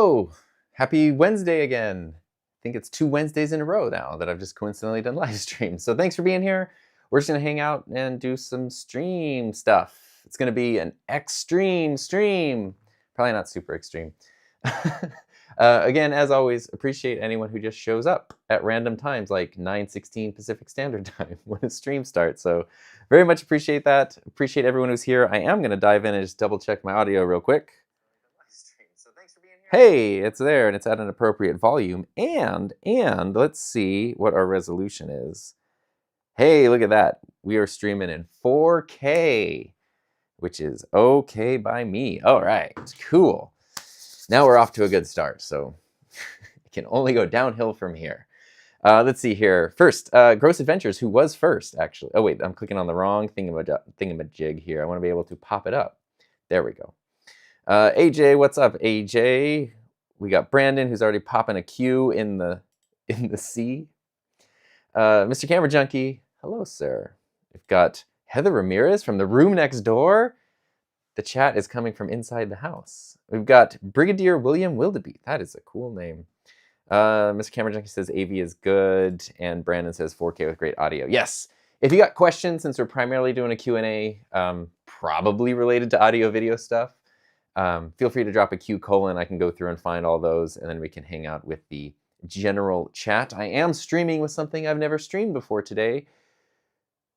Hello! Happy Wednesday again. I think it's 2 Wednesdays in a row now that I've just coincidentally done live streams. So thanks for being here. We're just gonna hang out and do some stream stuff. It's gonna be an extreme stream. Probably not super extreme. Again, as always, appreciate anyone who just shows up at random times like 9:16 Pacific Standard Time when the stream starts. So very much appreciate that. Appreciate everyone who's here. I am gonna dive in and just double check my audio real quick. Hey, it's there and it's at an appropriate volume. And let's see what our resolution is. Hey, look at that. We are streaming in 4K, which is okay by me. All right, cool. Now we're off to a good start, so it can only go downhill from here. Let's see here. First, Gross Adventures, who was first, actually. Oh, wait, I'm clicking on the wrong thingamajig here. I want to be able to pop it up. There we go. AJ, what's up, AJ? We got Brandon, who's already popping a Q in the C. Mr. Camera Junkie, hello, sir. We've got Heather Ramirez from the room next door. The chat is coming from inside the house. We've got Brigadier William Wildebeest. That is a cool name. Mr. Camera Junkie says AV is good, and Brandon says 4K with great audio. Yes. If you got questions, since we're primarily doing a Q&A, probably related to audio video stuff, feel free to drop a Q:. I can go through and find all those, and then we can hang out with the general chat. I am streaming with something I've never streamed before today,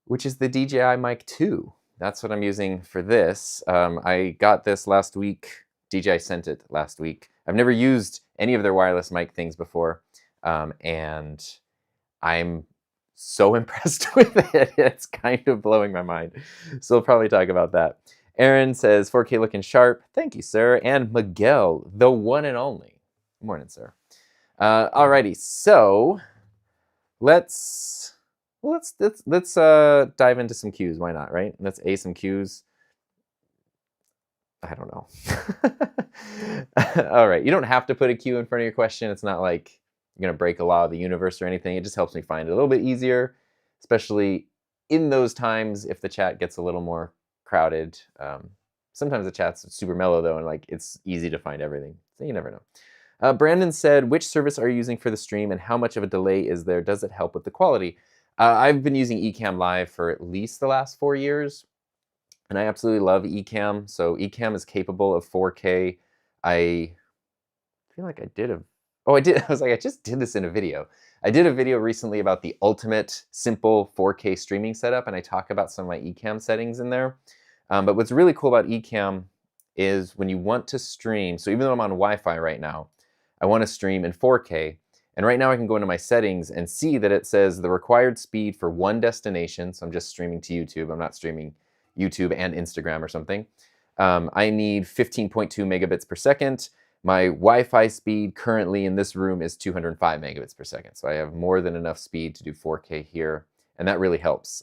which is the DJI Mic 2. That's what I'm using for this. I got this last week. DJI sent it last week. I've never used any of their wireless mic things before, and I'm so impressed with it. It's kind of blowing my mind. So we'll probably talk about that. Aaron says, 4K looking sharp. Thank you, sir. And Miguel, the one and only. Good morning, sir. Alrighty, so let's dive into some cues. Why not, right? Let's some cues. I don't know. All right, you don't have to put a cue in front of your question. It's not like you're going to break a law of the universe or anything. It just helps me find it a little bit easier, especially in those times if the chat gets a little more crowded. Sometimes the chat's super mellow though, and like it's easy to find everything. So you never know. Brandon said, which service are you using for the stream and how much of a delay is there? Does it help with the quality? I've been using Ecamm Live for at least the last 4 years, and I absolutely love Ecamm. So Ecamm is capable of 4K. I feel like I did I was like, I just did this in a video. I did a video recently about the ultimate simple 4K streaming setup, and I talk about some of my Ecamm settings in there. But what's really cool about Ecamm is when you want to stream, so even though I'm on Wi-Fi right now, I want to stream in 4K. And right now I can go into my settings and see that it says the required speed for one destination. So I'm just streaming to YouTube. I'm not streaming YouTube and Instagram or something. I need 15.2 megabits per second. My Wi-Fi speed currently in this room is 205 megabits per second. So I have more than enough speed to do 4K here. And that really helps.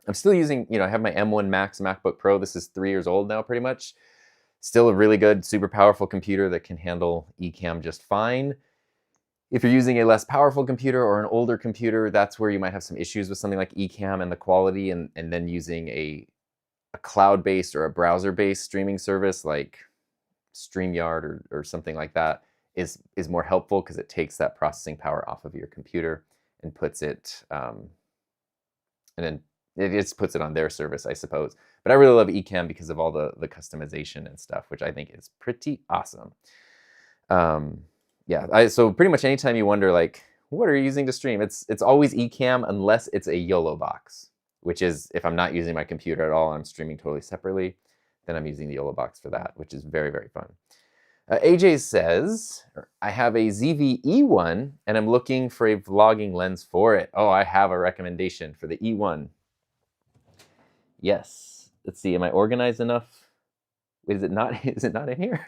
I'm still using, I have my M1 Max MacBook Pro. This is 3 years old now, pretty much. Still a really good, super powerful computer that can handle Ecamm just fine. If you're using a less powerful computer or an older computer, that's where you might have some issues with something like Ecamm and the quality, and then using a cloud-based or a browser-based streaming service like StreamYard or something like that is more helpful because it takes that processing power off of your computer and puts it, and then it just puts it on their service, I suppose. But I really love Ecamm because of all the customization and stuff, which I think is pretty awesome. Yeah, so pretty much anytime you wonder, like, what are you using to stream? It's always Ecamm unless it's a YOLO box, which is if I'm not using my computer at all and I'm streaming totally separately, then I'm using the YOLO box for that, which is very, very fun. AJ says, I have a ZV-E1 and I'm looking for a vlogging lens for it. Oh, I have a recommendation for the E1. Yes. Let's see, am I organized enough? Wait, is it not in here?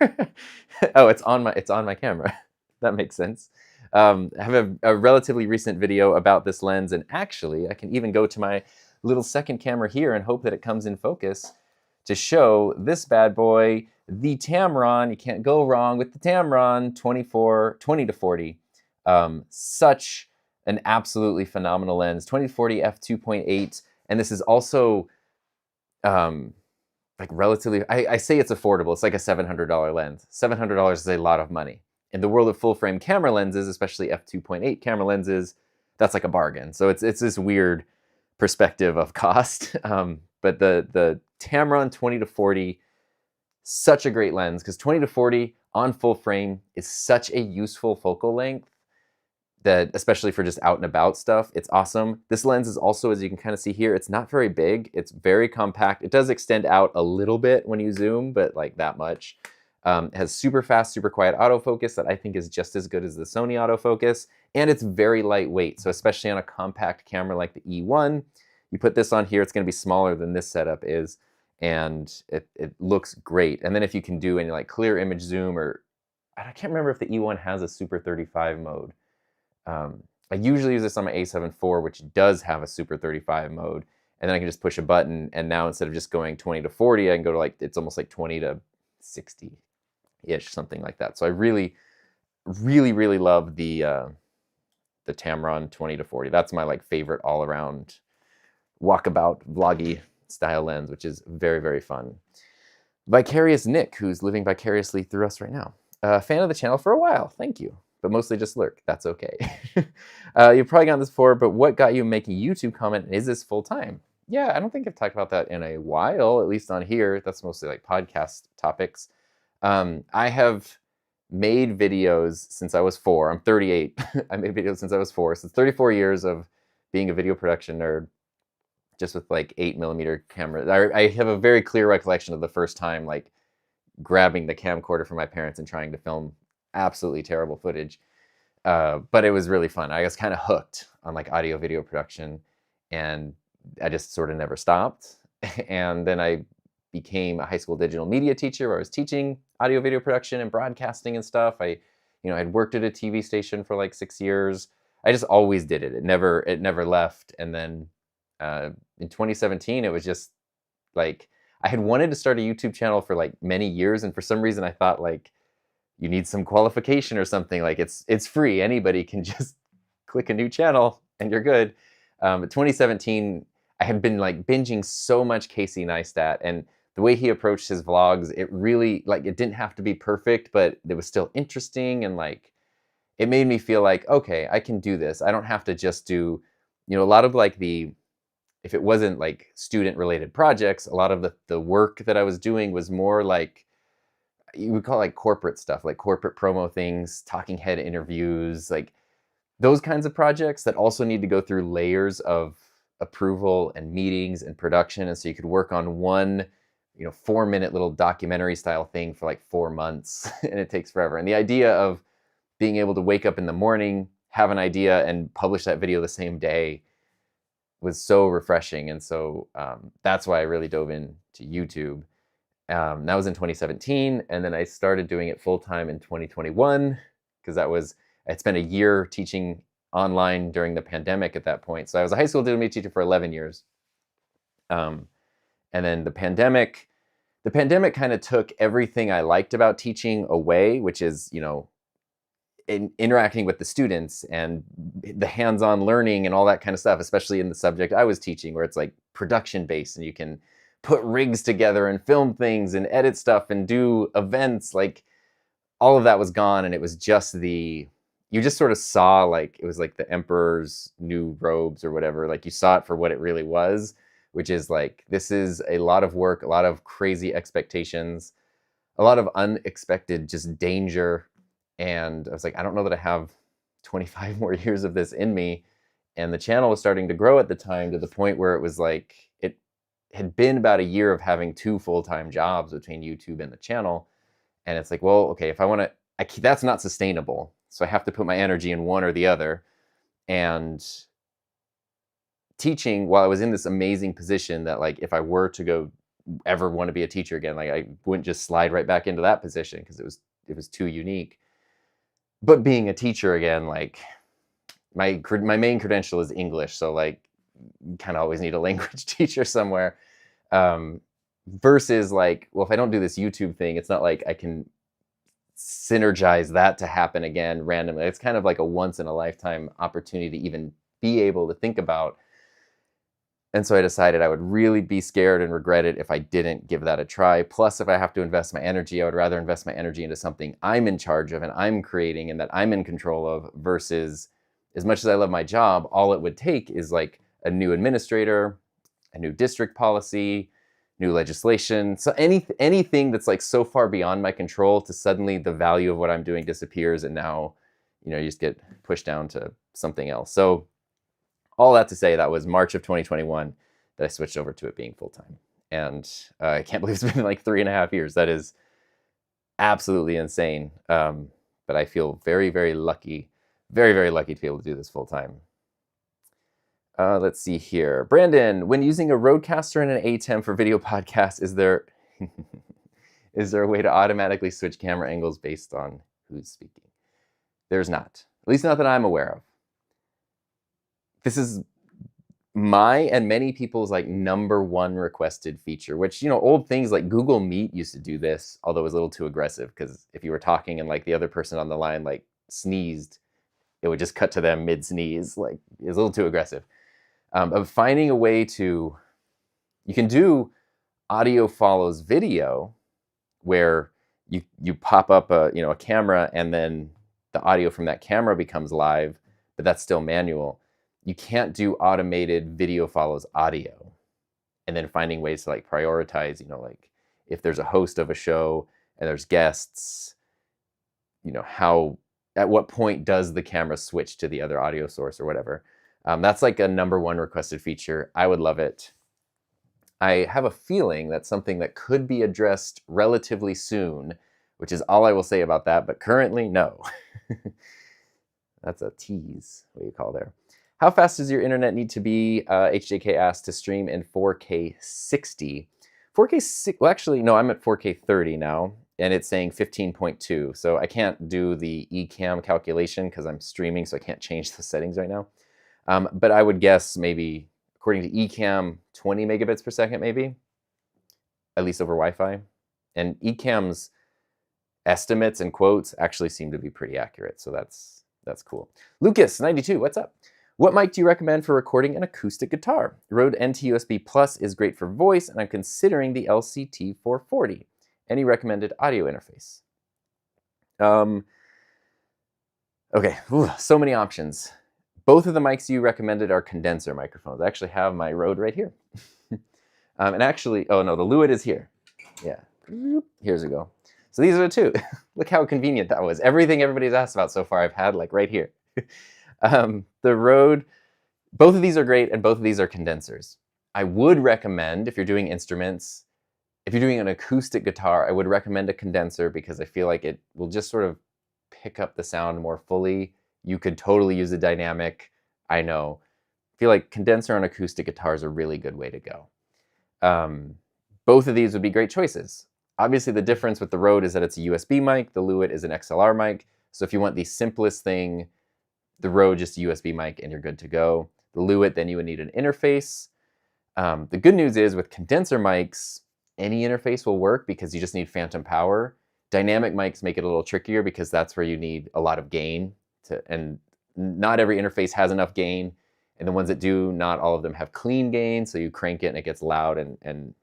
Oh, it's on my camera. That makes sense. I have a relatively recent video about this lens, and actually I can even go to my little second camera here and hope that it comes in focus to show this bad boy, the Tamron. You can't go wrong with the Tamron 20-40. Such an absolutely phenomenal lens, 20-40 f2.8, and this is also like relatively, I say it's affordable. It's like a $700 lens. $700 is a lot of money. In the world of full frame camera lenses, especially f2.8 camera lenses, that's like a bargain. So it's this weird perspective of cost. But the Tamron 20 to 40, such a great lens, because 20 to 40 on full frame is such a useful focal length that, especially for just out and about stuff, it's awesome. This lens is also, as you can kind of see here, it's not very big. It's very compact. It does extend out a little bit when you zoom, but like that much. It has super fast, super quiet autofocus that I think is just as good as the Sony autofocus. And it's very lightweight. So especially on a compact camera like the E1, you put this on here, it's going to be smaller than this setup is. And it looks great. And then if you can do any like clear image zoom, or I can't remember if the E1 has a Super 35 mode. I usually use this on my A7 IV, which does have a Super 35 mode, and then I can just push a button, and now instead of just going 20 to 40, I can go to like, it's almost like 20 to 60-ish, something like that. So I really, really, really love the Tamron 20 to 40. That's my like favorite all-around walkabout vloggy style lens, which is very, very fun. Vicarious Nick, who's living vicariously through us right now. Fan of the channel for a while, thank you. But mostly just lurk, that's okay. You've probably gotten this before, but what got you making YouTube comment? Is this full time? Yeah, I don't think I've talked about that in a while, at least on here. That's mostly like podcast topics. I have made videos since I was 4. I'm 38. I made videos since I was 4. So it's 34 years of being a video production nerd, just with like 8mm cameras. I have a very clear recollection of the first time like grabbing the camcorder from my parents and trying to film absolutely terrible footage. But it was really fun. I was kind of hooked on like audio video production, and I just sort of never stopped. And then I became a high school digital media teacher where I was teaching audio video production and broadcasting and stuff. I'd worked at a TV station for like 6 years. I just always did it. It never left. And then in 2017, it was just like, I had wanted to start a YouTube channel for like many years. And for some reason I thought like, you need some qualification or something. Like it's free. Anybody can just click a new channel and you're good. But 2017, I had been like binging so much Casey Neistat, and the way he approached his vlogs, it really, like, it didn't have to be perfect, but it was still interesting, and like it made me feel like, okay, I can do this. I don't have to just do, a lot of like if it wasn't like student related projects, a lot of the work that I was doing was more like, you would call it like corporate stuff, like corporate promo things, talking head interviews, like those kinds of projects that also need to go through layers of approval and meetings and production. And so you could work on one, 4-minute little documentary style thing for like 4 months and it takes forever. And the idea of being able to wake up in the morning, have an idea, and publish that video the same day was so refreshing. And so that's why I really dove into YouTube. That was in 2017, and then I started doing it full-time in 2021, because I'd spent a year teaching online during the pandemic at that point. So I was a high school digital media teacher for 11 years. And then the pandemic kind of took everything I liked about teaching away, which is, interacting with the students and the hands-on learning and all that kind of stuff, especially in the subject I was teaching, where it's like production-based and you can put rigs together and film things and edit stuff and do events. Like all of that was gone, and it was just you just sort of saw, like, it was like the emperor's new robes or whatever. Like you saw it for what it really was, which is like, this is a lot of work, a lot of crazy expectations, a lot of unexpected just danger. And I was like, I don't know that I have 25 more years of this in me. And the channel was starting to grow at the time, to the point where it was like, it had been about a year of having 2 full-time jobs between YouTube and the channel. And it's like, well, okay, if I want to, that's not sustainable. So I have to put my energy in one or the other. And teaching, while I was in this amazing position that, like, if I were to ever want to be a teacher again, like, I wouldn't just slide right back into that position because it was too unique. But being a teacher again, like, my main credential is English, so like, you kind of always need a language teacher somewhere. Versus like, well, if I don't do this YouTube thing, it's not like I can synergize that to happen again randomly. It's kind of like a once in a lifetime opportunity to even be able to think about. And so I decided I would really be scared and regret it if I didn't give that a try. Plus, if I have to invest my energy, I would rather invest my energy into something I'm in charge of and I'm creating and that I'm in control of, versus, as much as I love my job, all it would take is like a new administrator, a new district policy, new legislation. So anything that's like so far beyond my control to suddenly the value of what I'm doing disappears, and now, you just get pushed down to something else. So all that to say, that was March of 2021 that I switched over to it being full-time. And I can't believe it's been like 3.5 years. That is absolutely insane. But I feel very, very lucky, very, very lucky to be able to do this full-time. Let's see here. Brandon, when using a Rodecaster and an Ecamm for video podcasts, is there a way to automatically switch camera angles based on who's speaking? There's not. At least not that I'm aware of. This is my and many people's like #1 requested feature, which, old things like Google Meet used to do this, although it was a little too aggressive, because if you were talking and like the other person on the line like sneezed, it would just cut to them mid-sneeze. Like, it was a little too aggressive. Of finding a way to, you can do audio follows video, where you pop up a camera and then the audio from that camera becomes live, but that's still manual. You can't do automated video follows audio. And then finding ways to like prioritize, like if there's a host of a show and there's guests, at what point does the camera switch to the other audio source or whatever. That's like a #1 requested feature. I would love it. I have a feeling that's something that could be addressed relatively soon, which is all I will say about that. But currently, no. That's a tease, what you call there. How fast does your internet need to be, HJK asked, to stream in 4K 60? 4K, well, actually, no, I'm at 4K 30 now, and it's saying 15.2. So I can't do the Ecamm calculation because I'm streaming, so I can't change the settings right now. But I would guess maybe, according to Ecamm, 20 megabits per second, maybe, at least over Wi-Fi. And Ecamm's estimates and quotes actually seem to be pretty accurate, so that's cool. Lucas, 92, what's up? What mic do you recommend for recording an acoustic guitar? Rode NT USB Plus is great for voice, and I'm considering the LCT 440. Any recommended audio interface? Okay, so many options. Both of the mics you recommended are condenser microphones. I actually have my Rode right here. And actually, oh no, the Lewitt is here. Yeah, here's we go. So these are the two. Look how convenient that was. Everything everybody's asked about so far I've had like right here. The Rode, both of these are great, and both of these are condensers. I would recommend, if you're doing instruments, if you're doing an acoustic guitar, I would recommend a condenser, because I feel like it will just sort of pick up the sound more fully. You could totally use a dynamic, I know. I feel like condenser on acoustic guitar is a really good way to go. Both of these would be great choices. Obviously, the difference with the Rode is that it's a USB mic. The Lewitt is an XLR mic. So if you want the simplest thing, the Rode, just a USB mic, and you're good to go. The Lewitt, then you would need an interface. The good news is with condenser mics, any interface will work because you just need phantom power. Dynamic mics make it a little trickier because that's where you need a lot of gain. And not every interface has enough gain. And the ones that do, not all of them have clean gain. So you crank it and it gets loud and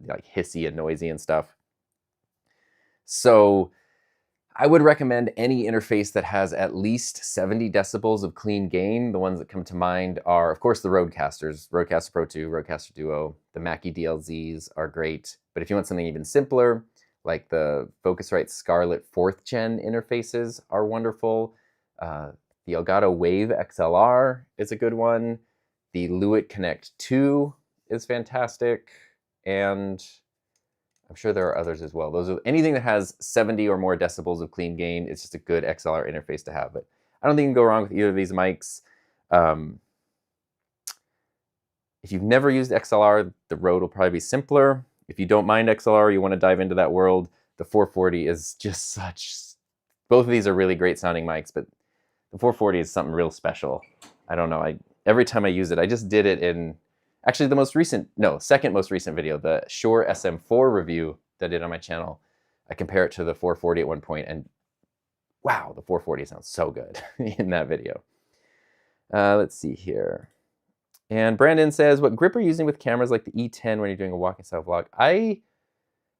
like hissy and noisy and stuff. So I would recommend any interface that has at least 70 decibels of clean gain. The ones that come to mind are, of course, the Rodecasters, Rodecaster Pro 2, Rodecaster Duo. The Mackie DLZs are great. But if you want something even simpler, like the Focusrite Scarlett 4th Gen interfaces are wonderful. The Elgato Wave XLR is a good one. The Lewitt Connect 2 is fantastic. And I'm sure there are others as well. Those are anything that has 70 or more decibels of clean gain. It's just a good XLR interface to have. But I don't think you can go wrong with either of these mics. If you've never used XLR, the Rode will probably be simpler. If you don't mind XLR, you want to dive into that world, the 440 is just such... Both of these are really great sounding mics, but the 440 is something real special. I don't know. Every time I use it, I just did it in... Actually, second most recent video, the Shure SM4 review that I did on my channel. I compare it to the 440 at one point, and wow, the 440 sounds so good in that video. Let's see here. And Brandon says, what grip are you using with cameras like the E10 when you're doing a walking style vlog? I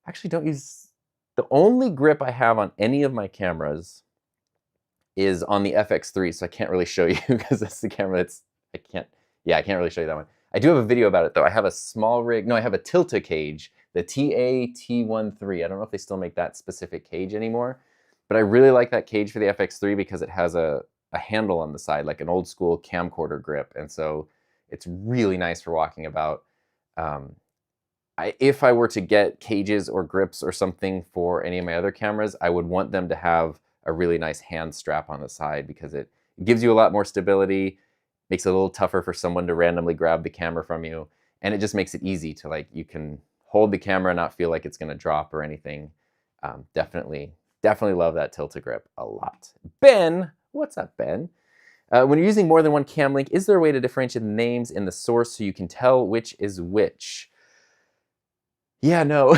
actually don't use, the only grip I have on any of my cameras is on the FX3, so I can't really show you because that's the camera that's, I can't really show you that one. I do have a video about it though. I have a small rig, no, I have a Tilta cage, the TA-T13. I don't know if they still make that specific cage anymore, but I really like that cage for the FX3 because it has a handle on the side, like an old school camcorder grip. And so it's really nice for walking about. If I were to get cages or grips or something for any of my other cameras, I would want them to have a really nice hand strap on the side because it gives you a lot more stability, makes it a little tougher for someone to randomly grab the camera from you, and it just makes it easy to, like, you can hold the camera and not feel like it's gonna drop or anything. Definitely love that Tilta grip a lot. Ben, what's up, Ben? When you're using more than one cam link, is there a way to differentiate the names in the source so you can tell which is which? Yeah, no,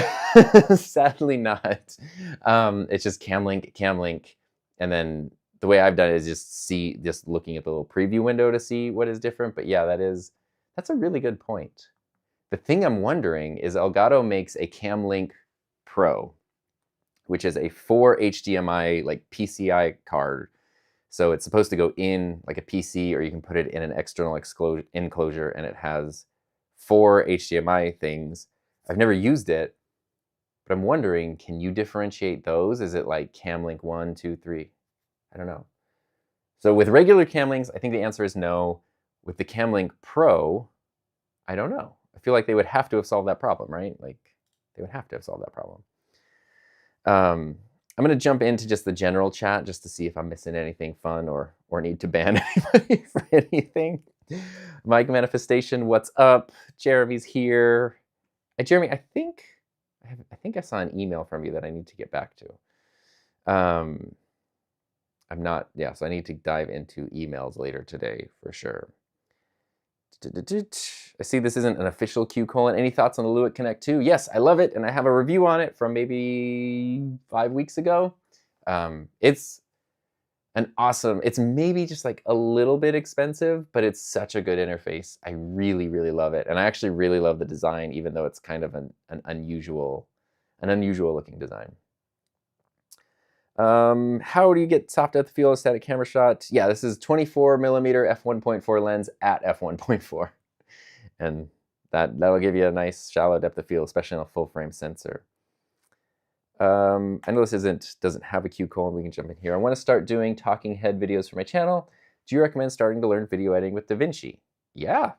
sadly not. It's just cam link, and then the way I've done it is just looking at the little preview window to see what is different. But yeah, that's a really good point. The thing I'm wondering is Elgato makes a Cam Link Pro, which is a 4 HDMI like PCI card. So it's supposed to go in like a PC, or you can put it in an external enclosure, and it has 4 HDMI things. I've never used it, but I'm wondering, can you differentiate those? Is it like Cam Link 1, 2, 3? I don't know. So with regular Cam Links, I think the answer is no. With the Cam Link Pro, I don't know. I feel like they would have to have solved that problem, right? Like, they would have to have solved that problem. I'm going to jump into just the general chat just to see if I'm missing anything fun or need to ban anybody for anything. Mike Manifestation, what's up? Jeremy's here. Jeremy, I think I saw an email from you that I need to get back to. I'm not, yeah, so I need to dive into emails later today for sure. I see this isn't an official Q colon. Any thoughts on the Lewitt Connect 2? Yes, I love it, and I have a review on it from maybe 5 weeks ago. It's an awesome, it's maybe just like a little bit expensive, but it's such a good interface. I really, really love it. And I actually really love the design, even though it's kind of an unusual looking design. How do you get soft depth of field static camera shot? Yeah, this is 24mm f1.4 lens at f1.4. And that'll give you a nice shallow depth of field, especially on a full frame sensor. I know this doesn't have a Q colon. We can jump in here. I want to start doing talking head videos for my channel. Do you recommend starting to learn video editing with DaVinci? Yeah.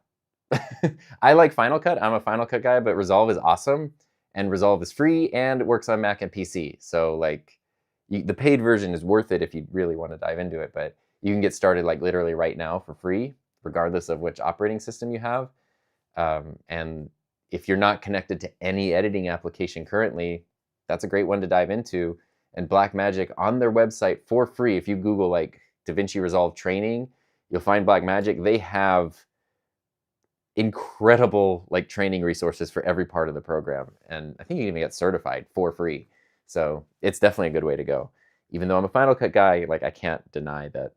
I like Final Cut. I'm a Final Cut guy, but Resolve is awesome. And Resolve is free and it works on Mac and PC. So like the paid version is worth it if you really want to dive into it, but you can get started like literally right now for free, regardless of which operating system you have. And if you're not connected to any editing application currently, that's a great one to dive into. And Blackmagic on their website for free, if you Google like DaVinci Resolve training, you'll find Blackmagic. They have incredible like training resources for every part of the program. And I think you can even get certified for free. So it's definitely a good way to go. Even though I'm a Final Cut guy, like I can't deny that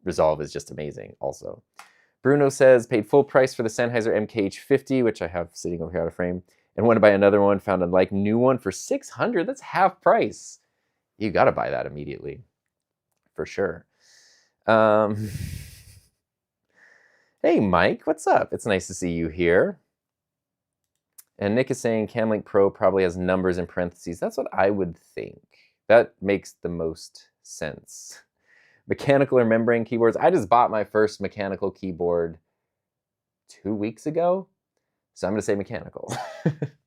Resolve is just amazing also. Bruno says, paid full price for the Sennheiser MKH50, which I have sitting over here out of frame, and wanted to buy another one, found a like new one for $600. That's half price. You got to buy that immediately, for sure. Hey, Mike, what's up? It's nice to see you here. And Nick is saying Camlink Pro probably has numbers in parentheses. That's what I would think. That makes the most sense. Mechanical or membrane keyboards. I just bought my first mechanical keyboard 2 weeks ago. So I'm going to say mechanical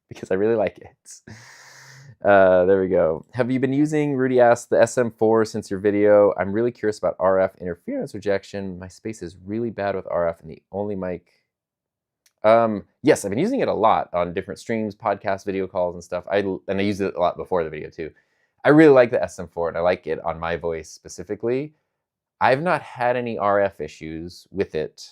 because I really like it. There we go. Have you been using, Rudy asked, the SM4 since your video? I'm really curious about RF interference rejection. My space is really bad with RF and the only mic. Yes, I've been using it a lot on different streams, podcasts, video calls and stuff. And I used it a lot before the video too. I really like the SM4 and I like it on my voice specifically. I've not had any RF issues with it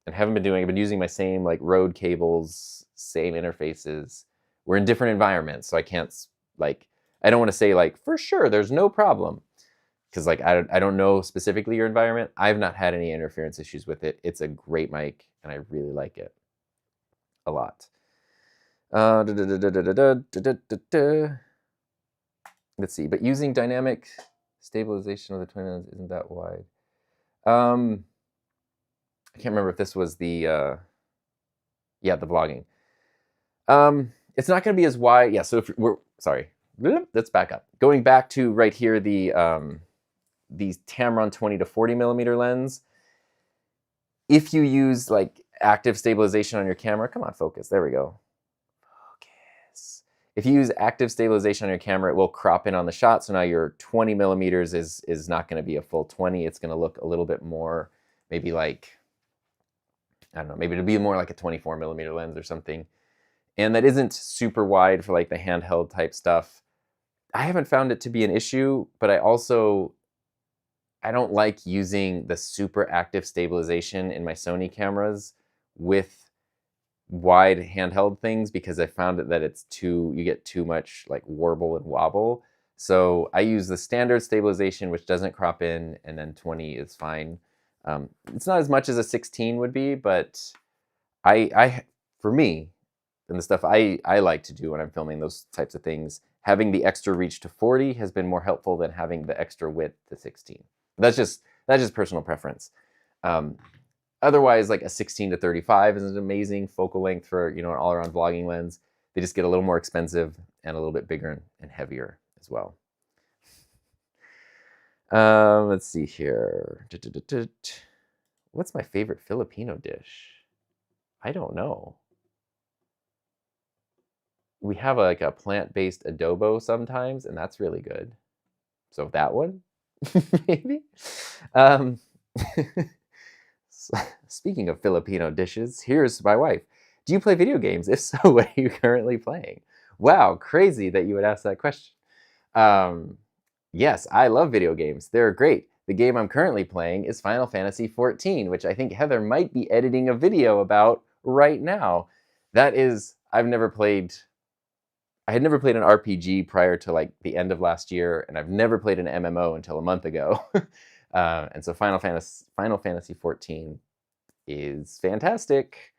and I've been using my same like Rode cables, same interfaces. We're in different environments, so I can't I don't want to say like, for sure, there's no problem. because like I don't know specifically your environment. I've not had any interference issues with it. It's a great mic, and I really like it a lot. Let's see, but using dynamic stabilization of the twin lens isn't that wide. I can't remember if this was the yeah, the vlogging. It's not going to be as wide. Yeah, so if we're sorry, let's back up. Going back to right here, the Tamron 20 to 40 millimeter lens. If you use like active stabilization on your camera, come on, focus. There we go. Focus. If you use active stabilization on your camera, it will crop in on the shot. So now your 20 millimeters is not going to be a full 20. It's going to look a little bit more, maybe like, I don't know, maybe it'll be more like a 24 millimeter lens or something. And that isn't super wide for like the handheld type stuff. I haven't found it to be an issue, but I don't like using the super active stabilization in my Sony cameras with wide handheld things because I found that you get too much like warble and wobble. So I use the standard stabilization, which doesn't crop in, and then 20 is fine. It's not as much as a 16 would be, but for me, and the stuff I like to do when I'm filming those types of things, having the extra reach to 40 has been more helpful than having the extra width to 16. That's just personal preference. Otherwise, like a 16 to 35 is an amazing focal length for, an all-around vlogging lens. They just get a little more expensive and a little bit bigger and heavier as well. Let's see here. What's my favorite Filipino dish? I don't know. We have like a plant-based adobo sometimes, and that's really good. So that one, maybe. Speaking of Filipino dishes, here's my wife. Do you play video games? If so, what are you currently playing? Wow, crazy that you would ask that question. Yes, I love video games. They're great. The game I'm currently playing is Final Fantasy XIV, which I think Heather might be editing a video about right now. I had never played an RPG prior to like the end of last year, and I've never played an MMO until a month ago. And so Final Fantasy XIV is fantastic.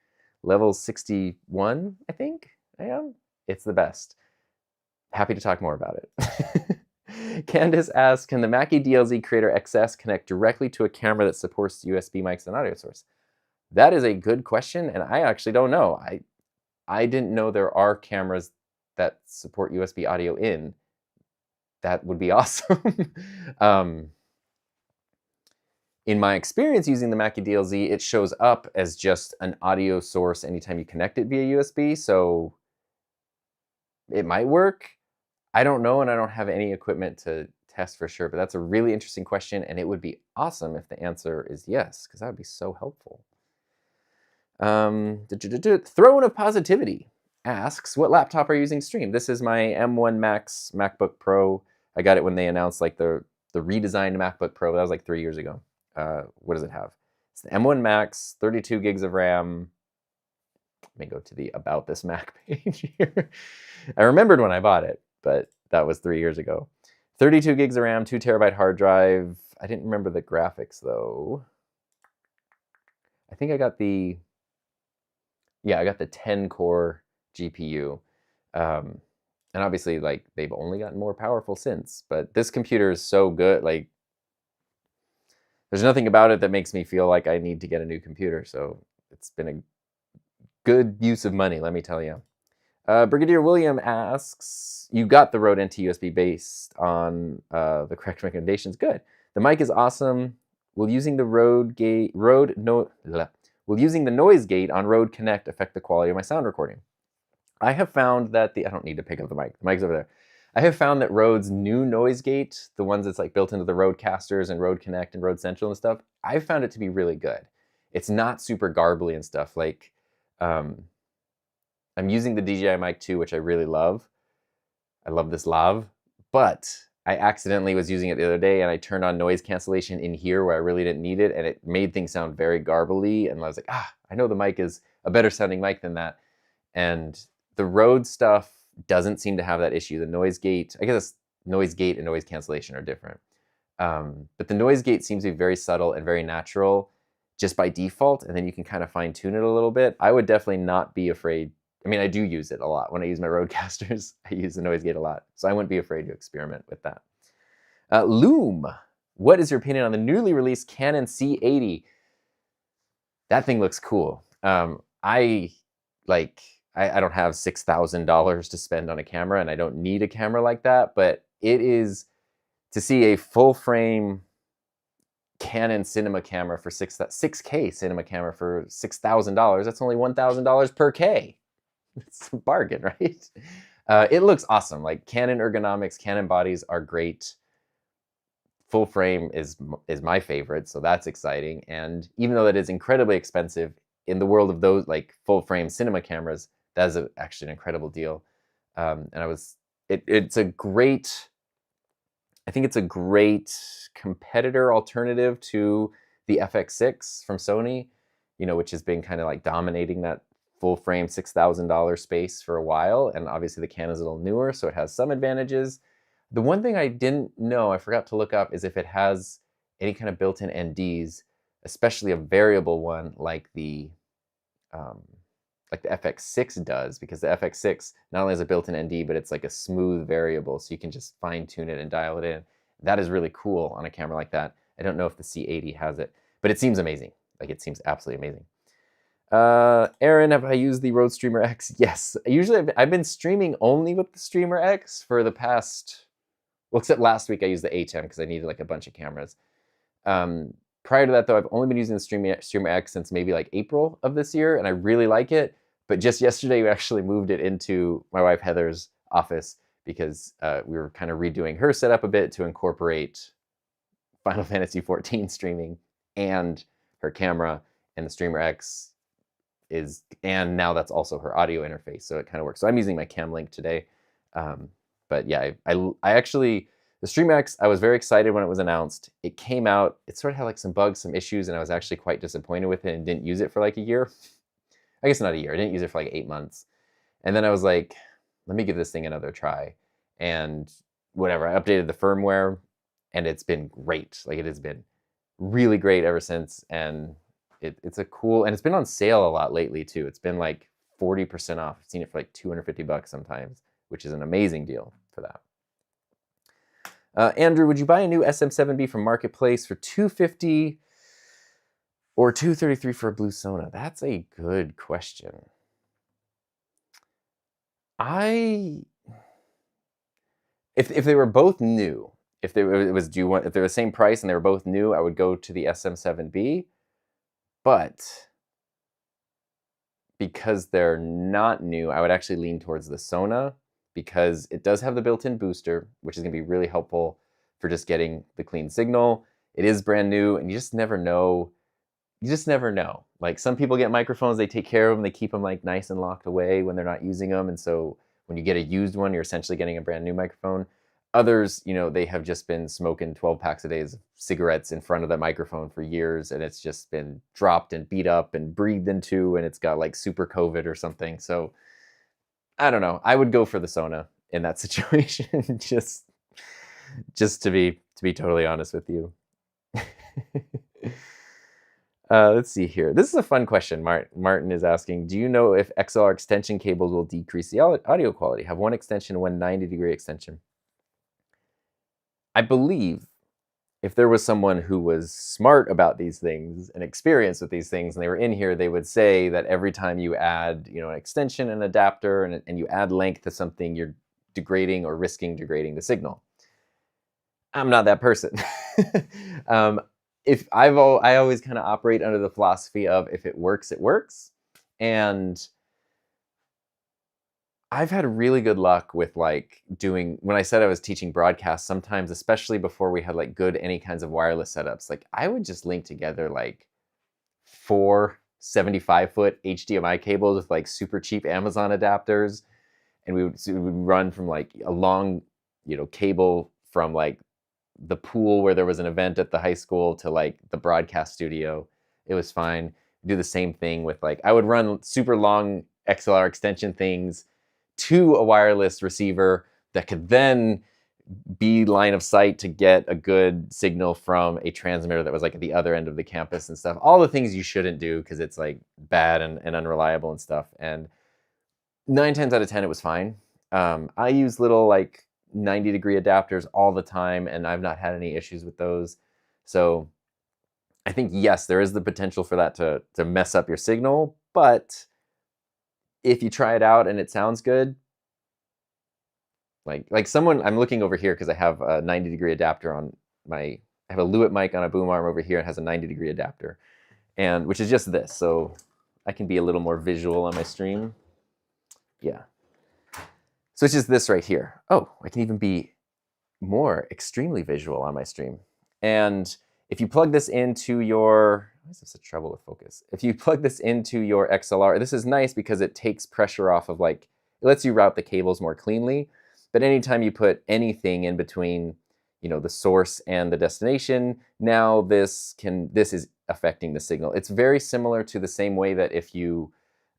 Level 61, I think I am. It's the best. Happy to talk more about it. Candace asks, can the Mackie DLZ Creator XS connect directly to a camera that supports USB mics and audio source? That is a good question, and I actually don't know. I didn't know there are cameras that support USB audio in. That would be awesome. In my experience using the Mackie DLZ, it shows up as just an audio source anytime you connect it via USB, so it might work. I don't know, and I don't have any equipment to test for sure, but that's a really interesting question, and it would be awesome if the answer is yes, because that would be so helpful. Throne of Positivity asks, what laptop are you using to stream? This is my M1 Max MacBook Pro. I got it when they announced like the redesigned MacBook Pro. That was like 3 years ago. What does it have? It's the M1 Max, 32 gigs of RAM. Let me go to the About This Mac page here. I remembered when I bought it, but that was 3 years ago. 32 gigs of RAM, 2 terabyte hard drive. I didn't remember the graphics though. I think I got the 10 core GPU. And obviously like they've only gotten more powerful since, but this computer is so good. Like there's nothing about it that makes me feel like I need to get a new computer. So it's been a good use of money, let me tell you. Brigadier William asks, you got the Rode NT USB based on the correct recommendations. Good. The mic is awesome. Will using the noise gate on Rode Connect affect the quality of my sound recording? I have found that I don't need to pick up the mic. The mic's over there. I have found that Rode's new noise gate, the ones that's like built into the Rodecasters and Rode Connect and Rode Central and stuff, I've found it to be really good. It's not super garbly and stuff. Like, I'm using the DJI Mic 2, which I really love. I love this lav, but I accidentally was using it the other day and I turned on noise cancellation in here where I really didn't need it, and it made things sound very garbly, and I was like, I know the mic is a better sounding mic than that. And the Rode stuff doesn't seem to have that issue. The noise gate, I guess noise gate and noise cancellation are different. But the noise gate seems to be very subtle and very natural just by default, and then you can kind of fine tune it a little bit. I would definitely not be afraid. I mean, I do use it a lot. When I use my Roadcasters, I use the noise gate a lot. So I wouldn't be afraid to experiment with that. Loom, what is your opinion on the newly released Canon C80? That thing looks cool. I don't have $6,000 to spend on a camera, and I don't need a camera like that, but it is, to see a full frame Canon cinema camera for 6K cinema camera for $6,000, that's only $1,000 per K. It's a bargain, right? It looks awesome. Like, Canon ergonomics, Canon bodies are great. Full frame is my favorite, so that's exciting. And even though that is incredibly expensive, in the world of those like full frame cinema cameras, that is actually an incredible deal. It's a great, I think it's a great competitor alternative to the FX6 from Sony, which has been kind of like dominating that full frame $6,000 space for a while. And obviously the Canon's a little newer, so it has some advantages. The one thing I didn't know, I forgot to look up, is if it has any kind of built-in NDs, especially a variable one like the FX6 does, because the FX6 not only has a built-in ND, but it's like a smooth variable, so you can just fine-tune it and dial it in. That is really cool on a camera like that. I don't know if the C80 has it, but it seems amazing. Like, it seems absolutely amazing. Aaron, have I used the Rode Streamer X? Yes. Usually I've been streaming only with the Streamer X for the past, well, except last week I used the Ecamm because I needed like a bunch of cameras. Prior to that, though, I've only been using the Streamer X since maybe like April of this year, and I really like it. But just yesterday, we actually moved it into my wife Heather's office because we were kind of redoing her setup a bit to incorporate Final Fantasy XIV streaming and her camera, and the Streamer X and now that's also her audio interface, so it kind of works. So I'm using my Cam Link today. But yeah, I actually, the Streamer X, I was very excited when it was announced. It came out, it sort of had like some bugs, some issues, and I was actually quite disappointed with it and didn't use it for like a year. I guess not a year, I didn't use it for like 8 months. And then I was like, let me give this thing another try. And whatever, I updated the firmware, and it's been great. Like, it has been really great ever since, and it's a cool, and it's been on sale a lot lately too. It's been like 40% off. I've seen it for like $250 sometimes, which is an amazing deal for that. Andrew, would you buy a new SM7B from Marketplace for $250 or $233 for a blue Sona? That's a good question. If they were both new, if they were the same price and they were both new, I would go to the SM7B. But because they're not new, I would actually lean towards the Sona, because it does have the built-in booster, which is going to be really helpful for just getting the clean signal. It is brand new, and you just never know. You just never know. Like, some people get microphones, they take care of them, they keep them like nice and locked away when they're not using them, and so when you get a used one, you're essentially getting a brand new microphone. Others, they have just been smoking 12 packs a day of cigarettes in front of the microphone for years, and it's just been dropped and beat up and breathed into, and it's got like super COVID or something. So I don't know. I would go for the Sona in that situation, just to be totally honest with you. Let's see here. This is a fun question. Martin is asking, do you know if XLR extension cables will decrease the audio quality? Have one extension, one 90-degree extension. I believe if there was someone who was smart about these things and experienced with these things, and they were in here, they would say that every time you add, an extension, an adapter, and you add length to something, you're degrading or risking degrading the signal. I'm not that person. I always kind of operate under the philosophy of, if it works, it works. And I've had really good luck with like when I said I was teaching broadcast, sometimes, especially before we had like good any kinds of wireless setups, like I would just link together like 4 75-foot HDMI cables with like super cheap Amazon adapters. And we would run from like a long, cable from like the pool where there was an event at the high school to like the broadcast studio. It was fine. Do the same thing with like, I would run super long XLR extension things to a wireless receiver that could then be line of sight to get a good signal from a transmitter that was like at the other end of the campus and stuff. All the things you shouldn't do because it's like bad and unreliable and stuff. And 9 times out of 10, it was fine. I use little like 90-degree adapters all the time, and I've not had any issues with those. So I think, yes, there is the potential for that to mess up your signal, but if you try it out and it sounds good, like someone, I'm looking over here because I have a 90-degree adapter on I have a Lewitt mic on a boom arm over here and has a 90-degree adapter, and which is just this, so I can be a little more visual on my stream. Yeah. So it's just this right here. Oh, I can even be more extremely visual on my stream. And if you plug this into your, why is this such trouble with focus? If you plug this into your XLR, this is nice because it takes pressure off of like, it lets you route the cables more cleanly. But anytime you put anything in between, you know, the source and the destination, now this is affecting the signal. It's very similar to the same way that if you,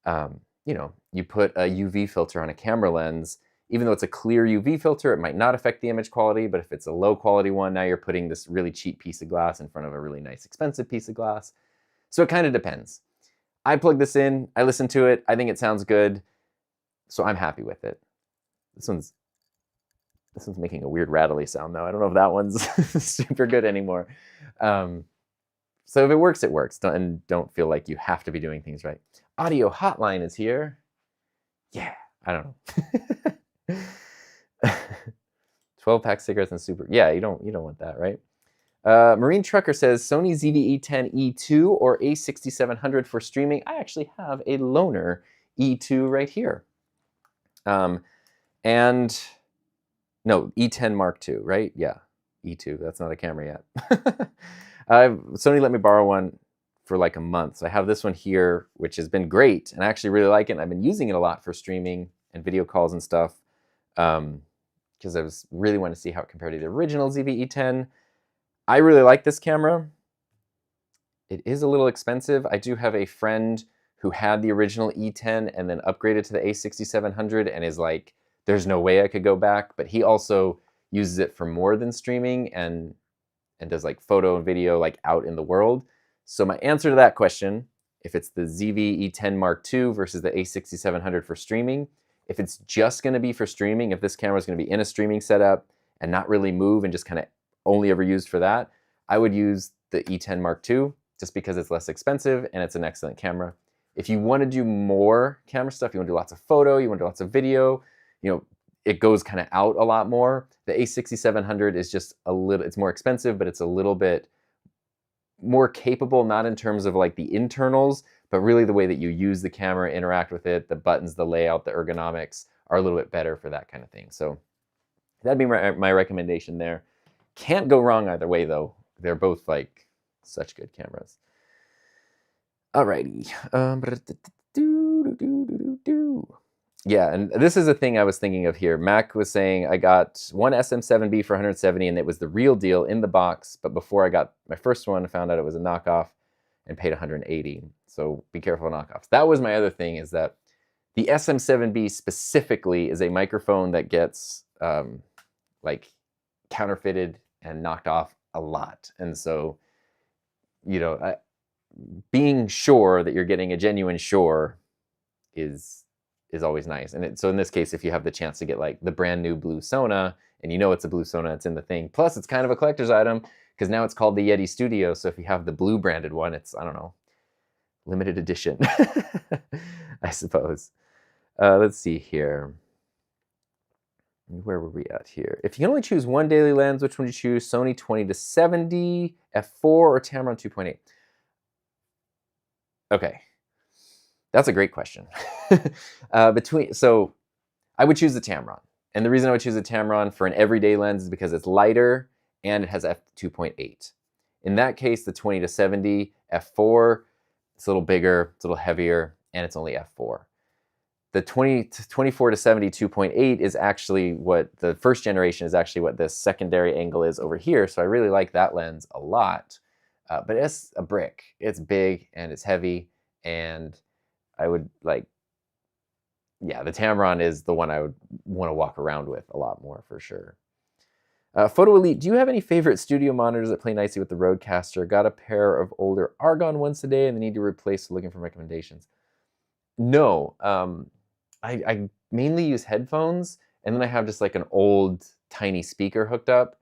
you know, you put a UV filter on a camera lens, even though it's a clear UV filter, it might not affect the image quality, but if it's a low quality one, now you're putting this really cheap piece of glass in front of a really nice expensive piece of glass. So it kind of depends. I plug this in, I listen to it, I think it sounds good, so I'm happy with it. This one's making a weird rattly sound though. I don't know if that one's super good anymore. So if it works, it works. Don't feel like you have to be doing things right. Audio Hotline is here. Yeah, I don't know. 12-pack cigarettes and super. Yeah, you don't want that, right? Marine Trucker says Sony ZV-E10 E2 or A6700 for streaming. I actually have a loaner E2 right here. And no, E10 Mark II, right? Yeah, E2. That's not a camera yet. Sony let me borrow one for like a month. So I have this one here, which has been great, and I actually really like it. And I've been using it a lot for streaming and video calls and stuff, because I was really wanting to see how it compared to the original ZV-E10. I really like this camera. It is a little expensive. I do have a friend who had the original E10 and then upgraded to the A6700 and is like, there's no way I could go back. But he also uses it for more than streaming and does like photo and video like out in the world. So my answer to that question, if it's the ZV-E10 Mark II versus the A6700 for streaming, if it's just going to be for streaming, if this camera is going to be in a streaming setup and not really move and just kind of only ever used for that, I would use the E10 Mark II just because it's less expensive and it's an excellent camera. If you want to do more camera stuff, you want to do lots of photo, you want to do lots of video, you know, it goes kind of out a lot more. The A6700 is just a little, it's more expensive, but it's a little bit more capable, not in terms of like the internals, but really the way that you use the camera, interact with it, the buttons, the layout, the ergonomics are a little bit better for that kind of thing. So that'd be my recommendation there. Can't go wrong either way though. They're both like such good cameras. Alrighty. Yeah, and this is a thing I was thinking of here. Mac was saying I got one SM7B for 170 and it was the real deal in the box, but before I got my first one, I found out it was a knockoff and paid 180. So be careful of knockoffs. That was my other thing, is that the SM7B specifically is a microphone that gets like counterfeited and knocked off a lot. And so, you know, being sure that you're getting a genuine Shure is always nice. And so in this case, if you have the chance to get like the brand new blue Sona, and you know it's a blue Sona, it's in the thing. Plus, it's kind of a collector's item because now it's called the Yeti Studio. So if you have the blue branded one, it's, I don't know, limited edition, I suppose. Let's see here. Where were we at here? If you can only choose one daily lens, which one would you choose? Sony 20-70, f4, or Tamron 2.8? Okay. That's a great question. So I would choose the Tamron. And the reason I would choose the Tamron for an everyday lens is because it's lighter and it has f2.8. In that case, the 20-70 f4, it's a little bigger, it's a little heavier, and it's only f4. The 24-70 2.8 is actually what the first generation is actually what the secondary angle is over here. So I really like that lens a lot. But it's a brick. It's big and it's heavy, and I would like, yeah, the Tamron is the one I would want to walk around with a lot more for sure. Photo Elite, do you have any favorite studio monitors that play nicely with the Rodecaster? Got a pair of older Argon ones today and they need to replace, so looking for recommendations. No, I mainly use headphones, and then I have just like an old tiny speaker hooked up.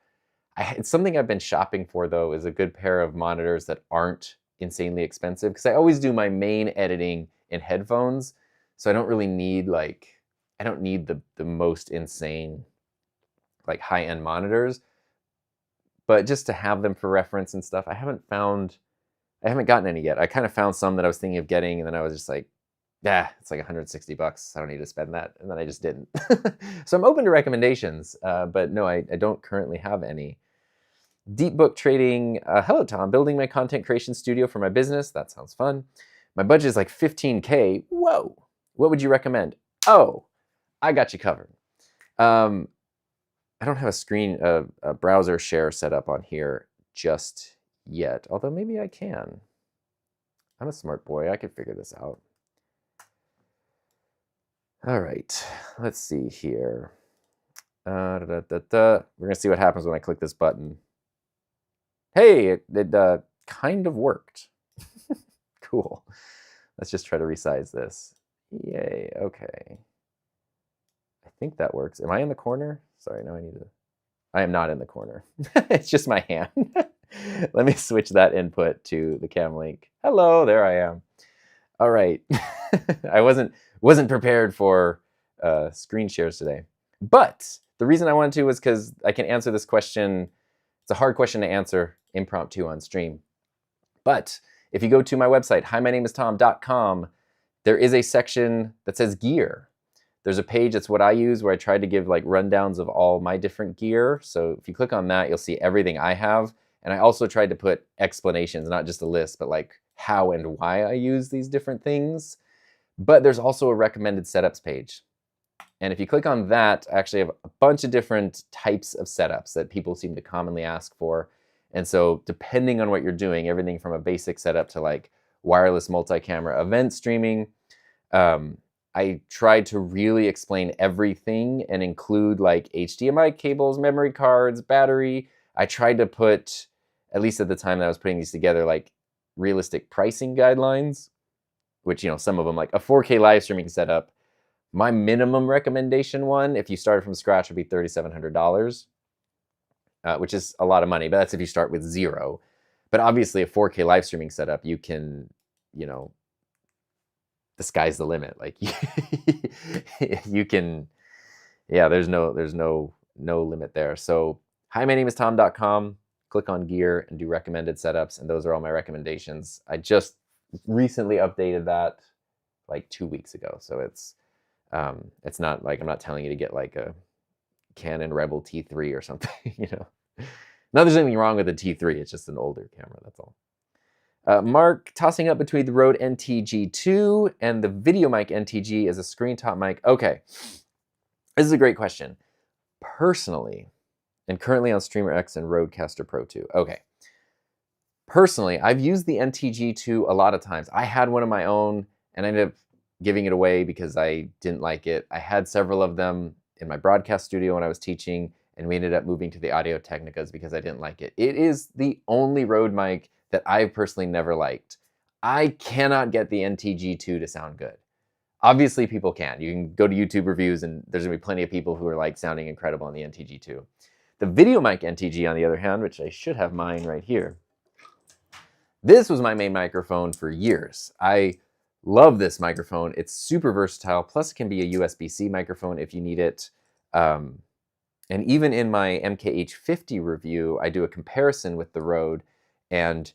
It's something I've been shopping for, though, is a good pair of monitors that aren't insanely expensive, because I always do my main editing in headphones, so I don't really need I don't need the most insane like high-end monitors, but just to have them for reference and stuff. I haven't gotten any yet. I kind of found some that I was thinking of getting, and then I was just like, yeah, it's like $160. I don't need to spend that. And then I just didn't. So I'm open to recommendations, but no, I don't currently have any. Deep Book Trading, hello Tom, building my content creation studio for my business. That sounds fun. My budget is like 15K. Whoa. What would you recommend? Oh, I got you covered. I don't have a browser share set up on here just yet, although maybe I can. I'm a smart boy. I could figure this out. All right, let's see here. We're gonna see what happens when I click this button. Hey, it kind of worked. Cool. Let's just try to resize this. Yay, okay. I think that works. Am I in the corner? Sorry, now I am not in the corner. It's just my hand. Let me switch that input to the cam link. Hello, there I am. All right. I wasn't prepared for screen shares today. But the reason I wanted to was because I can answer this question. It's a hard question to answer impromptu on stream. But if you go to my website, himynameistom.com, there is a section that says gear. There's a page that's what I use where I tried to give like rundowns of all my different gear. So if you click on that, you'll see everything I have. And I also tried to put explanations, not just a list, but like how and why I use these different things. But there's also a recommended setups page. And if you click on that, I actually have a bunch of different types of setups that people seem to commonly ask for. And so depending on what you're doing, everything from a basic setup to like wireless multi-camera event streaming, I tried to really explain everything and include like HDMI cables, memory cards, battery. I tried to put, at least at the time that I was putting these together, like realistic pricing guidelines, which, some of them, like a 4K live streaming setup, my minimum recommendation one, if you started from scratch, would be $3,700, which is a lot of money, but that's if you start with zero. But obviously a 4K live streaming setup, you can, the sky's the limit. Like you can, yeah, there's no limit there. So himynameistom.com, click on gear and do recommended setups. And those are all my recommendations. I just recently updated that like 2 weeks ago. So it's not like, I'm not telling you to get like a Canon Rebel T3 or something, Not there's anything wrong with the T3. It's just an older camera. That's all. Mark, tossing up between the Rode NTG2 and the VideoMic NTG as a screen top mic. Okay, this is a great question. Personally, and currently on Streamer X and Rodecaster Pro 2. Okay. Personally, I've used the NTG2 a lot of times. I had one of my own and I ended up giving it away because I didn't like it. I had several of them in my broadcast studio when I was teaching, and we ended up moving to the Audio Technicas because I didn't like it. It is the only Rode mic that I've personally never liked. I cannot get the NTG2 to sound good. Obviously, people can. You can go to YouTube reviews, and there's gonna be plenty of people who are like sounding incredible on the NTG2. The VideoMic NTG, on the other hand, which I should have mine right here, this was my main microphone for years. I love this microphone. It's super versatile. Plus, it can be a USB-C microphone if you need it. And even in my MKH50 review, I do a comparison with the Rode, and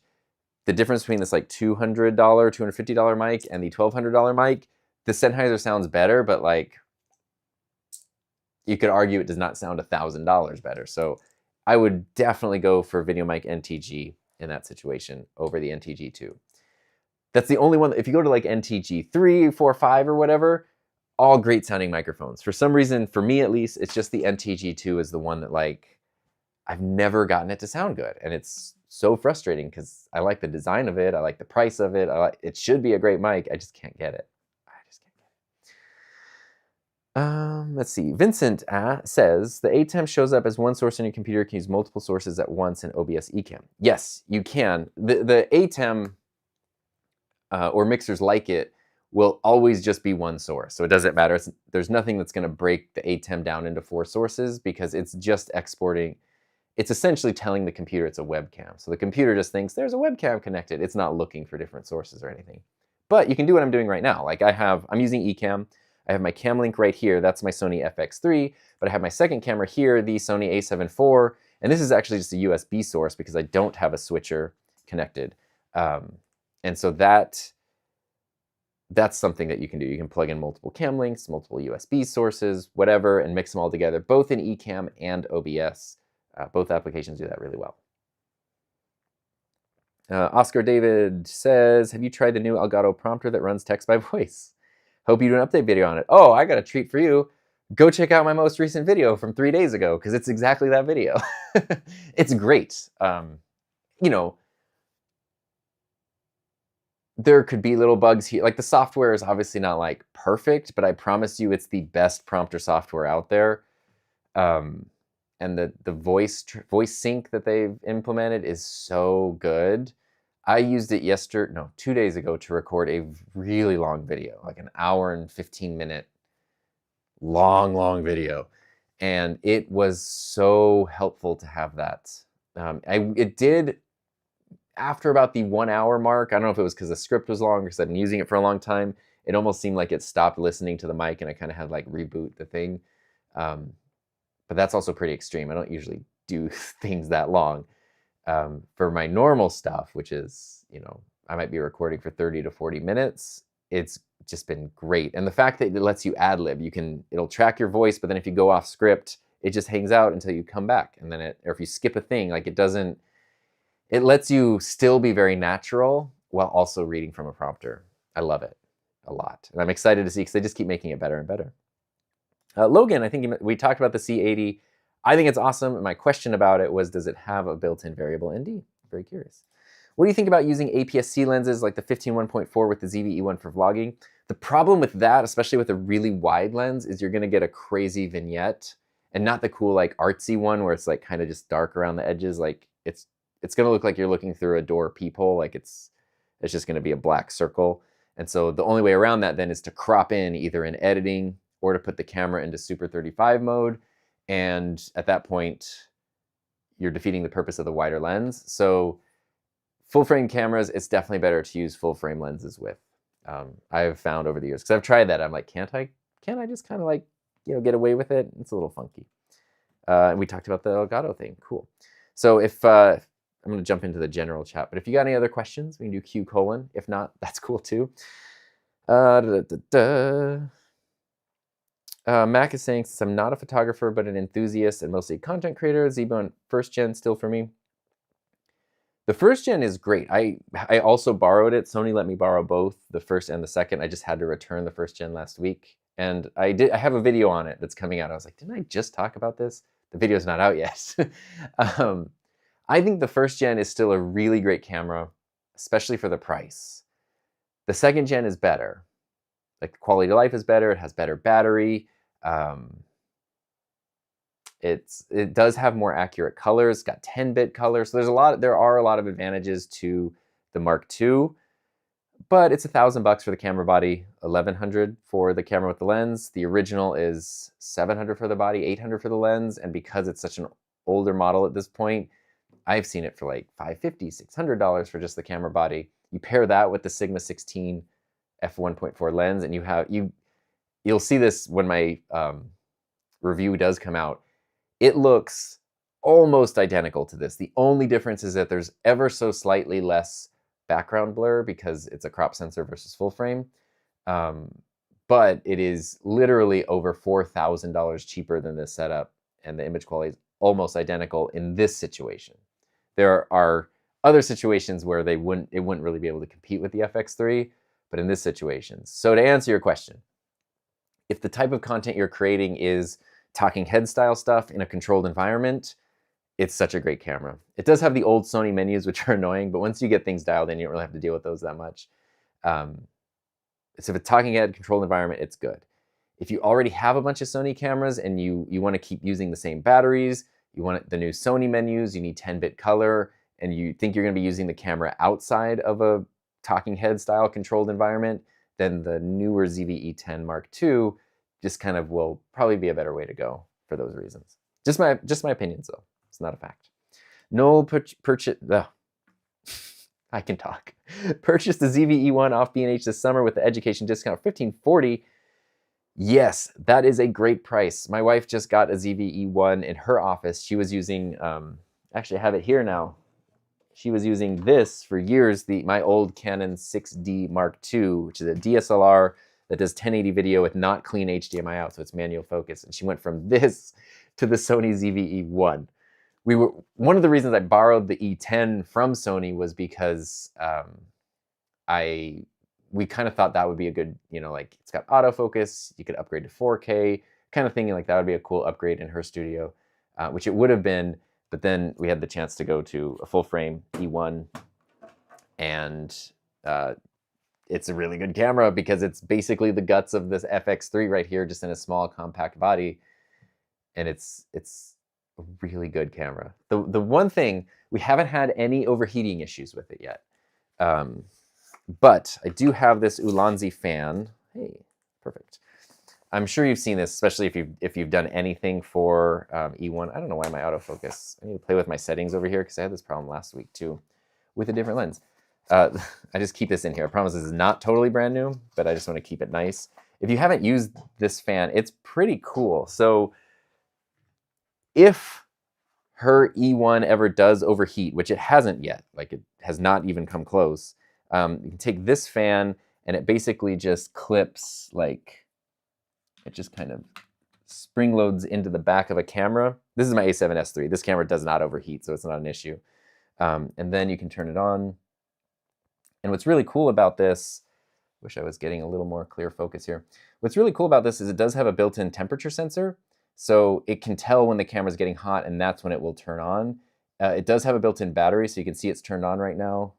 the difference between this like $200, $250 mic and the $1,200 mic, the Sennheiser sounds better, but like you could argue it does not sound $1,000 better. So I would definitely go for VideoMic NTG in that situation over the NTG2. That's the only one. If you go to like NTG 3, 4, 5 or whatever, all great sounding microphones. For some reason, for me at least, it's just the NTG2 is the one that like I've never gotten it to sound good. And it's so frustrating because I like the design of it. I like the price of it. It should be a great mic. I just can't get it. Let's see. Vincent says the Ecamm shows up as one source on your computer. Can use multiple sources at once in OBS Ecamm. Yes, you can. The Ecamm or mixers like it will always just be one source. So it doesn't matter. There's nothing that's going to break the Ecamm down into 4 sources because it's just exporting. It's essentially telling the computer it's a webcam. So the computer just thinks there's a webcam connected. It's not looking for different sources or anything. But you can do what I'm doing right now. Like I'm using Ecamm. I have my cam link right here. That's my Sony FX3. But I have my second camera here, the Sony a7 IV. And this is actually just a USB source because I don't have a switcher connected. And so that's something that you can do. You can plug in multiple cam links, multiple USB sources, whatever, and mix them all together, both in Ecamm and OBS. Both applications do that really well. Oscar David says, have you tried the new Elgato prompter that runs text by voice? Hope you do an update video on it. Oh, I got a treat for you. Go check out my most recent video from 3 days ago because it's exactly that video. It's great. You know, there could be little bugs here. Like the software is obviously not like perfect, but I promise you it's the best prompter software out there. And the voice sync that they've implemented is so good. I used it 2 days ago to record a really long video, like an hour and 15-minute long video. And it was so helpful to have that. It did, after about the 1 hour mark, I don't know if it was because the script was long or because I've been using it for a long time, it almost seemed like it stopped listening to the mic and I kind of had like reboot the thing. But that's also pretty extreme. I don't usually do things that long. For my normal stuff, which is, I might be recording for 30 to 40 minutes, it's just been great. And the fact that it lets you ad-lib, it'll track your voice, but then if you go off script, it just hangs out until you come back. And then or if you skip a thing, like it lets you still be very natural while also reading from a prompter. I love it a lot. And I'm excited to see because they just keep making it better and better. Logan, I think we talked about the C80. I think it's awesome. And my question about it was, does it have a built-in variable ND? Very curious. What do you think about using APS-C lenses like the 15-1.4 with the ZV-E1 for vlogging? The problem with that, especially with a really wide lens, is you're going to get a crazy vignette and not the cool like artsy one where it's like kind of just dark around the edges. Like it's going to look like you're looking through a door peephole. Like it's just going to be a black circle. And so the only way around that then is to crop in either in editing or to put the camera into Super 35 mode. And at that point, you're defeating the purpose of the wider lens. So full frame cameras, it's definitely better to use full frame lenses with. I've found over the years, because I've tried that. I'm like, can't I just kind of like, get away with it? It's a little funky. And we talked about the Elgato thing. Cool. So if, I'm going to jump into the general chat, but if you got any other questions, we can do Q:. If not, that's cool too. Mac is saying, since I'm not a photographer, but an enthusiast and mostly a content creator, Zebo first gen still for me. The first gen is great. I also borrowed it. Sony let me borrow both, the first and the second. I just had to return the first gen last week. And I have a video on it that's coming out. I was like, didn't I just talk about this? The video's not out yet. I think the first gen is still a really great camera, especially for the price. The second gen is better. Like the quality of life is better. It has better battery. It does have more accurate colors. It's got 10-bit colors. So there are a lot of advantages to the Mark II, but it's $1,000 for the camera body, $1,100 for the camera with the lens. The original is $700 for the body, $800 for the lens. And because it's such an older model at this point, I've seen it for like $550, $600 for just the camera body. You pair that with the Sigma 16 f1.4 lens, and you'll see this when my review does come out. It looks almost identical to this. The only difference is that there's ever so slightly less background blur because it's a crop sensor versus full frame. But it is literally over $4,000 cheaper than this setup, and the image quality is almost identical in this situation. There are other situations where it wouldn't really be able to compete with the FX3, but in this situation. So to answer your question, if the type of content you're creating is talking head style stuff in a controlled environment, it's such a great camera. It does have the old Sony menus, which are annoying, but once you get things dialed in, you don't really have to deal with those that much. So if it's talking head controlled environment, it's good. If you already have a bunch of Sony cameras and you want to keep using the same batteries, you want the new Sony menus, you need 10-bit color, and you think you're going to be using the camera outside of a talking head style controlled environment, then the newer ZV-E10 Mark II just kind of will probably be a better way to go for those reasons. Just my opinions though. It's not a fact. Noel purchase. I can talk. Purchased the ZV-E1 off B&H this summer with the education discount of $15.40. Yes, that is a great price. My wife just got a ZV-E1 in her office. She was using, actually I have it here now. She was using this for years, my old Canon 6D Mark II, which is a DSLR that does 1080 video with not clean HDMI out, so it's manual focus. And she went from this to the Sony ZV-E1. One of the reasons I borrowed the E10 from Sony was because we kind of thought that would be a good, like it's got autofocus, you could upgrade to 4K, kind of thinking like that would be a cool upgrade in her studio, which it would have been, but then we had the chance to go to a full frame E1, and it's a really good camera because it's basically the guts of this FX3 right here, just in a small compact body, and it's a really good camera. The one thing, we haven't had any overheating issues with it yet. But I do have this Ulanzi fan. Hey, perfect. I'm sure you've seen this, especially if you've done anything for E1. I don't know why my autofocus. I need to play with my settings over here because I had this problem last week too with a different lens. I just keep this in here. I promise this is not totally brand new, but I just want to keep it nice. If you haven't used this fan, it's pretty cool. So if her E1 ever does overheat, which it hasn't yet, like it has not even come close, you can take this fan and it basically just clips, like it just kind of spring loads into the back of a camera. This is my A7S III. This camera does not overheat, so it's not an issue. And then you can turn it on. And what's really cool about this, wish I was getting a little more clear focus here. What's really cool about this is it does have a built-in temperature sensor. So it can tell when the camera's getting hot, and that's when it will turn on. It does have a built-in battery, so you can see it's turned on right now.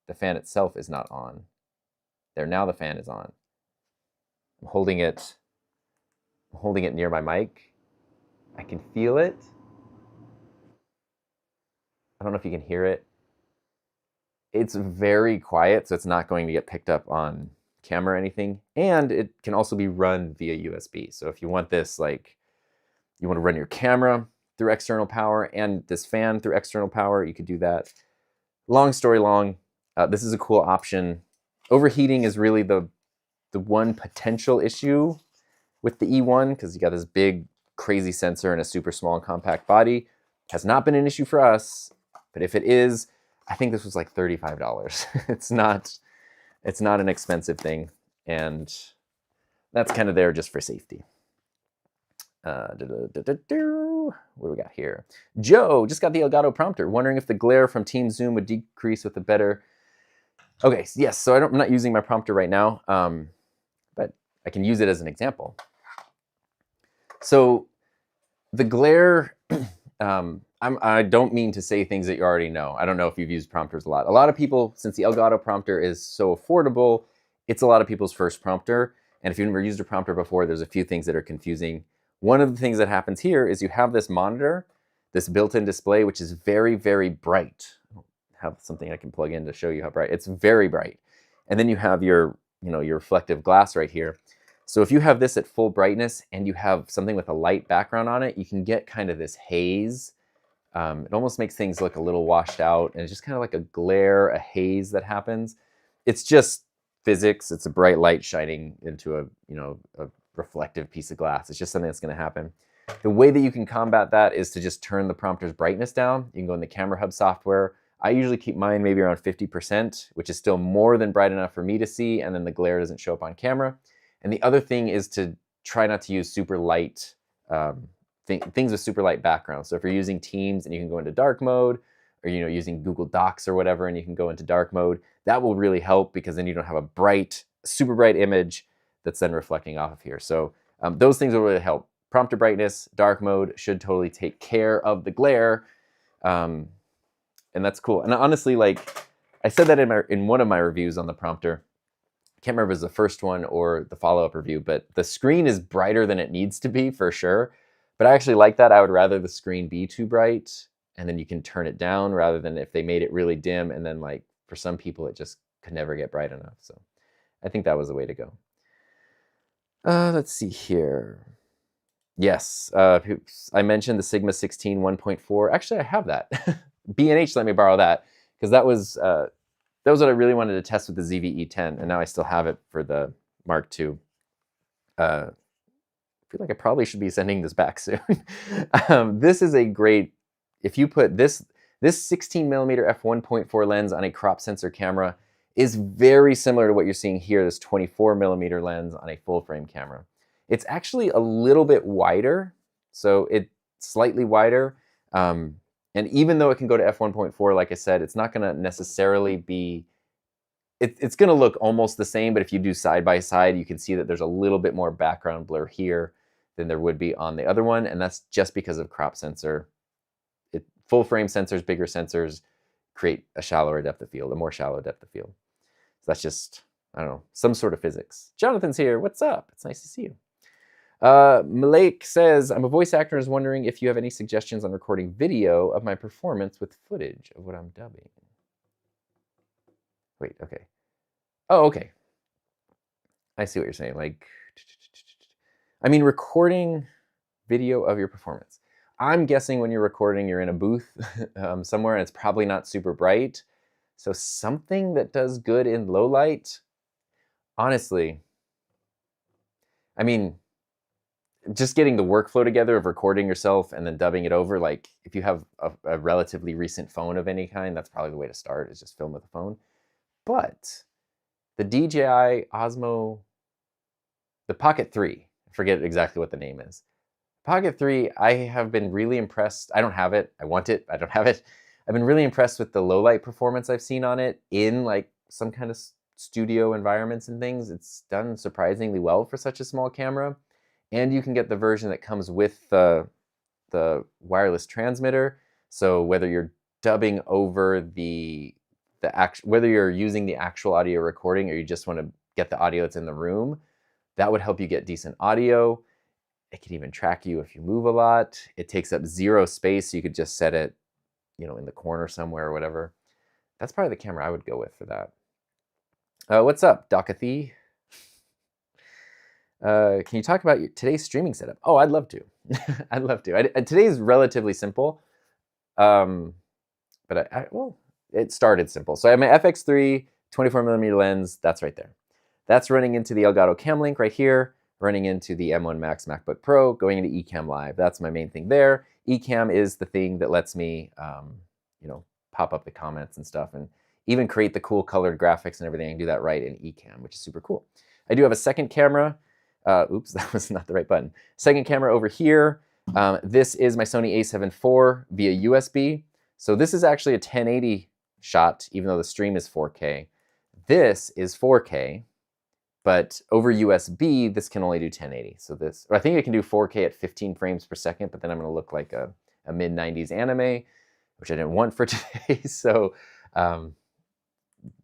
The fan itself is not on. There, now the fan is on. I'm holding it near my mic. I can feel it. I don't know if you can hear it. It's very quiet, so it's not going to get picked up on camera or anything. And it can also be run via USB. So if you want this, like, you want to run your camera through external power and this fan through external power, you could do that. Long story long, this is a cool option. Overheating is really the one potential issue with the E1, because you got this big, crazy sensor and a super small and compact body. Has not been an issue for us, but if it is, I think this was like $35. It's not an expensive thing, and that's kind of there just for safety. What do we got here? Joe just got the Elgato prompter, wondering if the glare from Team Zoom would decrease with a better... Okay, yes, so I'm not using my prompter right now, but I can use it as an example. So the glare, I don't mean to say things that you already know. I don't know if you've used prompters a lot. A lot of people, since the Elgato prompter is so affordable, it's a lot of people's first prompter. And if you've never used a prompter before, there's a few things that are confusing. One of the things that happens here is you have this monitor, this built-in display, which is very, very bright. I have something I can plug in to show you how bright. It's very bright. And then you have your reflective glass right here. So if you have this at full brightness and you have something with a light background on it, you can get kind of this haze. It almost makes things look a little washed out, and it's just kind of like a glare, a haze that happens. It's just physics. It's a bright light shining into a reflective piece of glass. It's just something that's going to happen. The way that you can combat that is to just turn the prompter's brightness down. You can go in the Camera Hub software. I usually keep mine maybe around 50%, which is still more than bright enough for me to see, and then the glare doesn't show up on camera. And the other thing is to try not to use super light things with super light background. So if you're using Teams and you can go into dark mode, or using Google Docs or whatever, and you can go into dark mode, that will really help, because then you don't have a bright, super bright image that's then reflecting off of here. So those things will really help. Prompter brightness, dark mode should totally take care of the glare, and that's cool. And honestly, like I said that in one of my reviews on the prompter, can't remember if it was the first one or the follow-up review, but the screen is brighter than it needs to be for sure. But I actually like that. I would rather the screen be too bright and then you can turn it down rather than if they made it really dim and then like for some people it just could never get bright enough. So I think that was the way to go. Let's see here. Yes, I mentioned the Sigma 16 1.4. Actually, I have that. B&H let me borrow that because that was what I really wanted to test with the ZV-E10, and now I still have it for the Mark II. I feel like I probably should be sending this back soon. This is a great, if you put this 16mm f1.4 lens on a crop sensor camera is very similar to what you're seeing here, this 24mm lens on a full frame camera. It's actually a little bit wider, so it's slightly wider. And even though it can go to f1.4, like I said, it's not going to necessarily be, it's going to look almost the same, but if you do side by side, you can see that there's a little bit more background blur here than there would be on the other one, and that's just because of crop sensor. Full frame sensors, bigger sensors, create a shallower depth of field, a more shallow depth of field. So that's just, I don't know, some sort of physics. Jonathan's here. What's up? It's nice to see you. Malek says, I'm a voice actor and is wondering if you have any suggestions on recording video of my performance with footage of what I'm dubbing. Wait, okay. Oh, okay. I see what you're saying. Like, I mean, recording video of your performance. I'm guessing when you're recording, you're in a booth somewhere and it's probably not super bright. So something that does good in low light, honestly, I mean, just getting the workflow together of recording yourself and then dubbing it over, like if you have a relatively recent phone of any kind, that's probably the way to start, is just film with a phone. But the DJI Osmo, the Pocket 3, I forget exactly what the name is. Pocket 3, I have been really impressed. I don't have it. I want it. I don't have it. I've been really impressed with the low light performance I've seen on it in like some kind of studio environments and things. It's done surprisingly well for such a small camera. And you can get the version that comes with the wireless transmitter. So whether you're dubbing over whether you're using the actual audio recording or you just want to get the audio that's in the room, that would help you get decent audio. It can even track you if you move a lot. It takes up zero space. So you could just set it, you know, in the corner somewhere or whatever. That's probably the camera I would go with for that. What's up, Docathy? Can you talk about today's streaming setup? Oh, I'd love to. I'd love to. Today's relatively simple, but well, it started simple. So I have my FX3 24mm lens. That's right there. That's running into the Elgato Cam Link right here, running into the M1 Max MacBook Pro, going into Ecamm Live. That's my main thing there. Ecamm is the thing that lets me, you know, pop up the comments and stuff, and even create the cool colored graphics and everything. I can do that right in Ecamm, which is super cool. I do have a second camera. Oops, that was not the right button. Second camera over here. This is my Sony a7 IV via USB. So this is actually a 1080 shot, even though the stream is 4K. This is 4K, but over USB, this can only do 1080. So this, or I think it can do 4K at 15 frames per second, but then I'm gonna look like a mid-90s anime, which I didn't want for today. So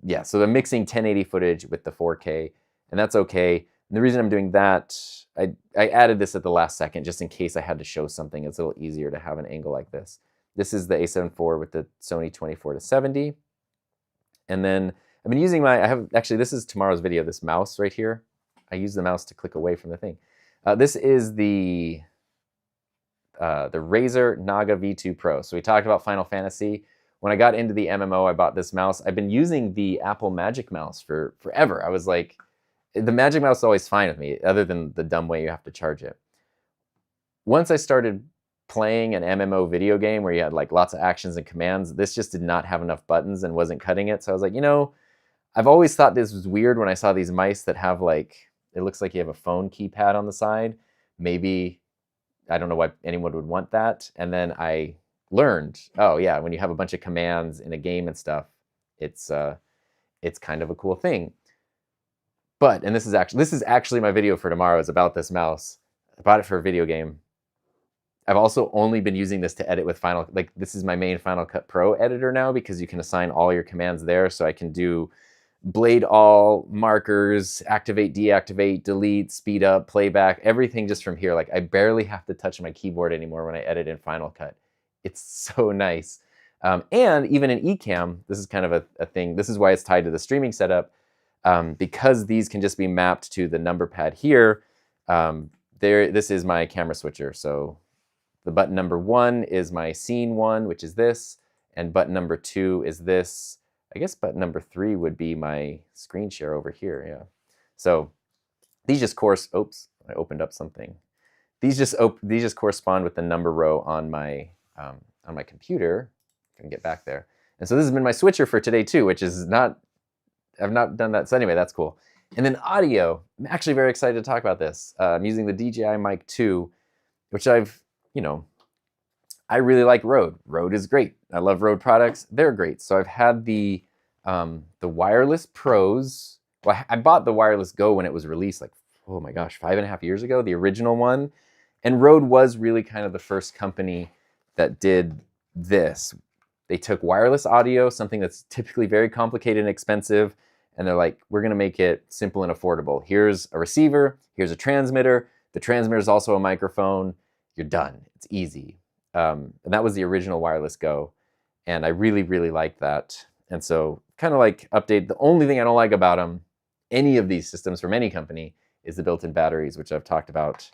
yeah, so I'm mixing 1080 footage with the 4K, and that's okay. And the reason I'm doing that, I added this at the last second just in case I had to show something. It's a little easier to have an angle like this. This is the a7 IV with the Sony 24-70. And then I've been using actually this is tomorrow's video, this mouse right here. I use the mouse to click away from the thing. This is the Razer Naga V2 Pro. So we talked about Final Fantasy. When I got into the MMO, I bought this mouse. I've been using the Apple Magic Mouse for forever. I was like, the Magic Mouse is always fine with me, other than the dumb way you have to charge it. Once I started playing an MMO video game where you had like lots of actions and commands, this just did not have enough buttons and wasn't cutting it. So I was like, you know, I've always thought this was weird when I saw these mice that have like, it looks like you have a phone keypad on the side. Maybe, I don't know why anyone would want that. And then I learned, oh yeah, when you have a bunch of commands in a game and stuff, it's kind of a cool thing. But, and this is actually my video for tomorrow, is about this mouse. I bought it for a video game. I've also only been using this to edit with this is my main Final Cut Pro editor now, because you can assign all your commands there, so I can do blade all, markers, activate, deactivate, delete, speed up, playback, everything just from here. Like I barely have to touch my keyboard anymore when I edit in Final Cut. It's so nice. And even in Ecamm, this is kind of a thing. This is why it's tied to the streaming setup. Because these can just be mapped to the number pad here. This is my camera switcher. So the button number 1 is my scene 1, which is this, and button number 2 is this. I guess button number 3 would be my screen share over here, yeah. So these just oops, I opened up something. These just correspond with the number row on my computer. If I can get back there. And so this has been my switcher for today too, which is not, I've not done that. So anyway, that's cool. And then audio, I'm actually very excited to talk about this. I'm using the DJI Mic 2, which I really like Rode. Rode is great. I love Rode products. They're great. So I've had the Wireless Pros. Well, I bought the Wireless Go when it was released, like, oh my gosh, 5.5 years ago, the original one. And Rode was really kind of the first company that did this. They took wireless audio, something that's typically very complicated and expensive, and they're like, we're gonna make it simple and affordable. Here's a receiver, here's a transmitter. The transmitter is also a microphone. You're done, it's easy. And that was the original Wireless Go. And I really, really liked that. And so kind of like update, the only thing I don't like about them, any of these systems from any company, is the built-in batteries, which I've talked about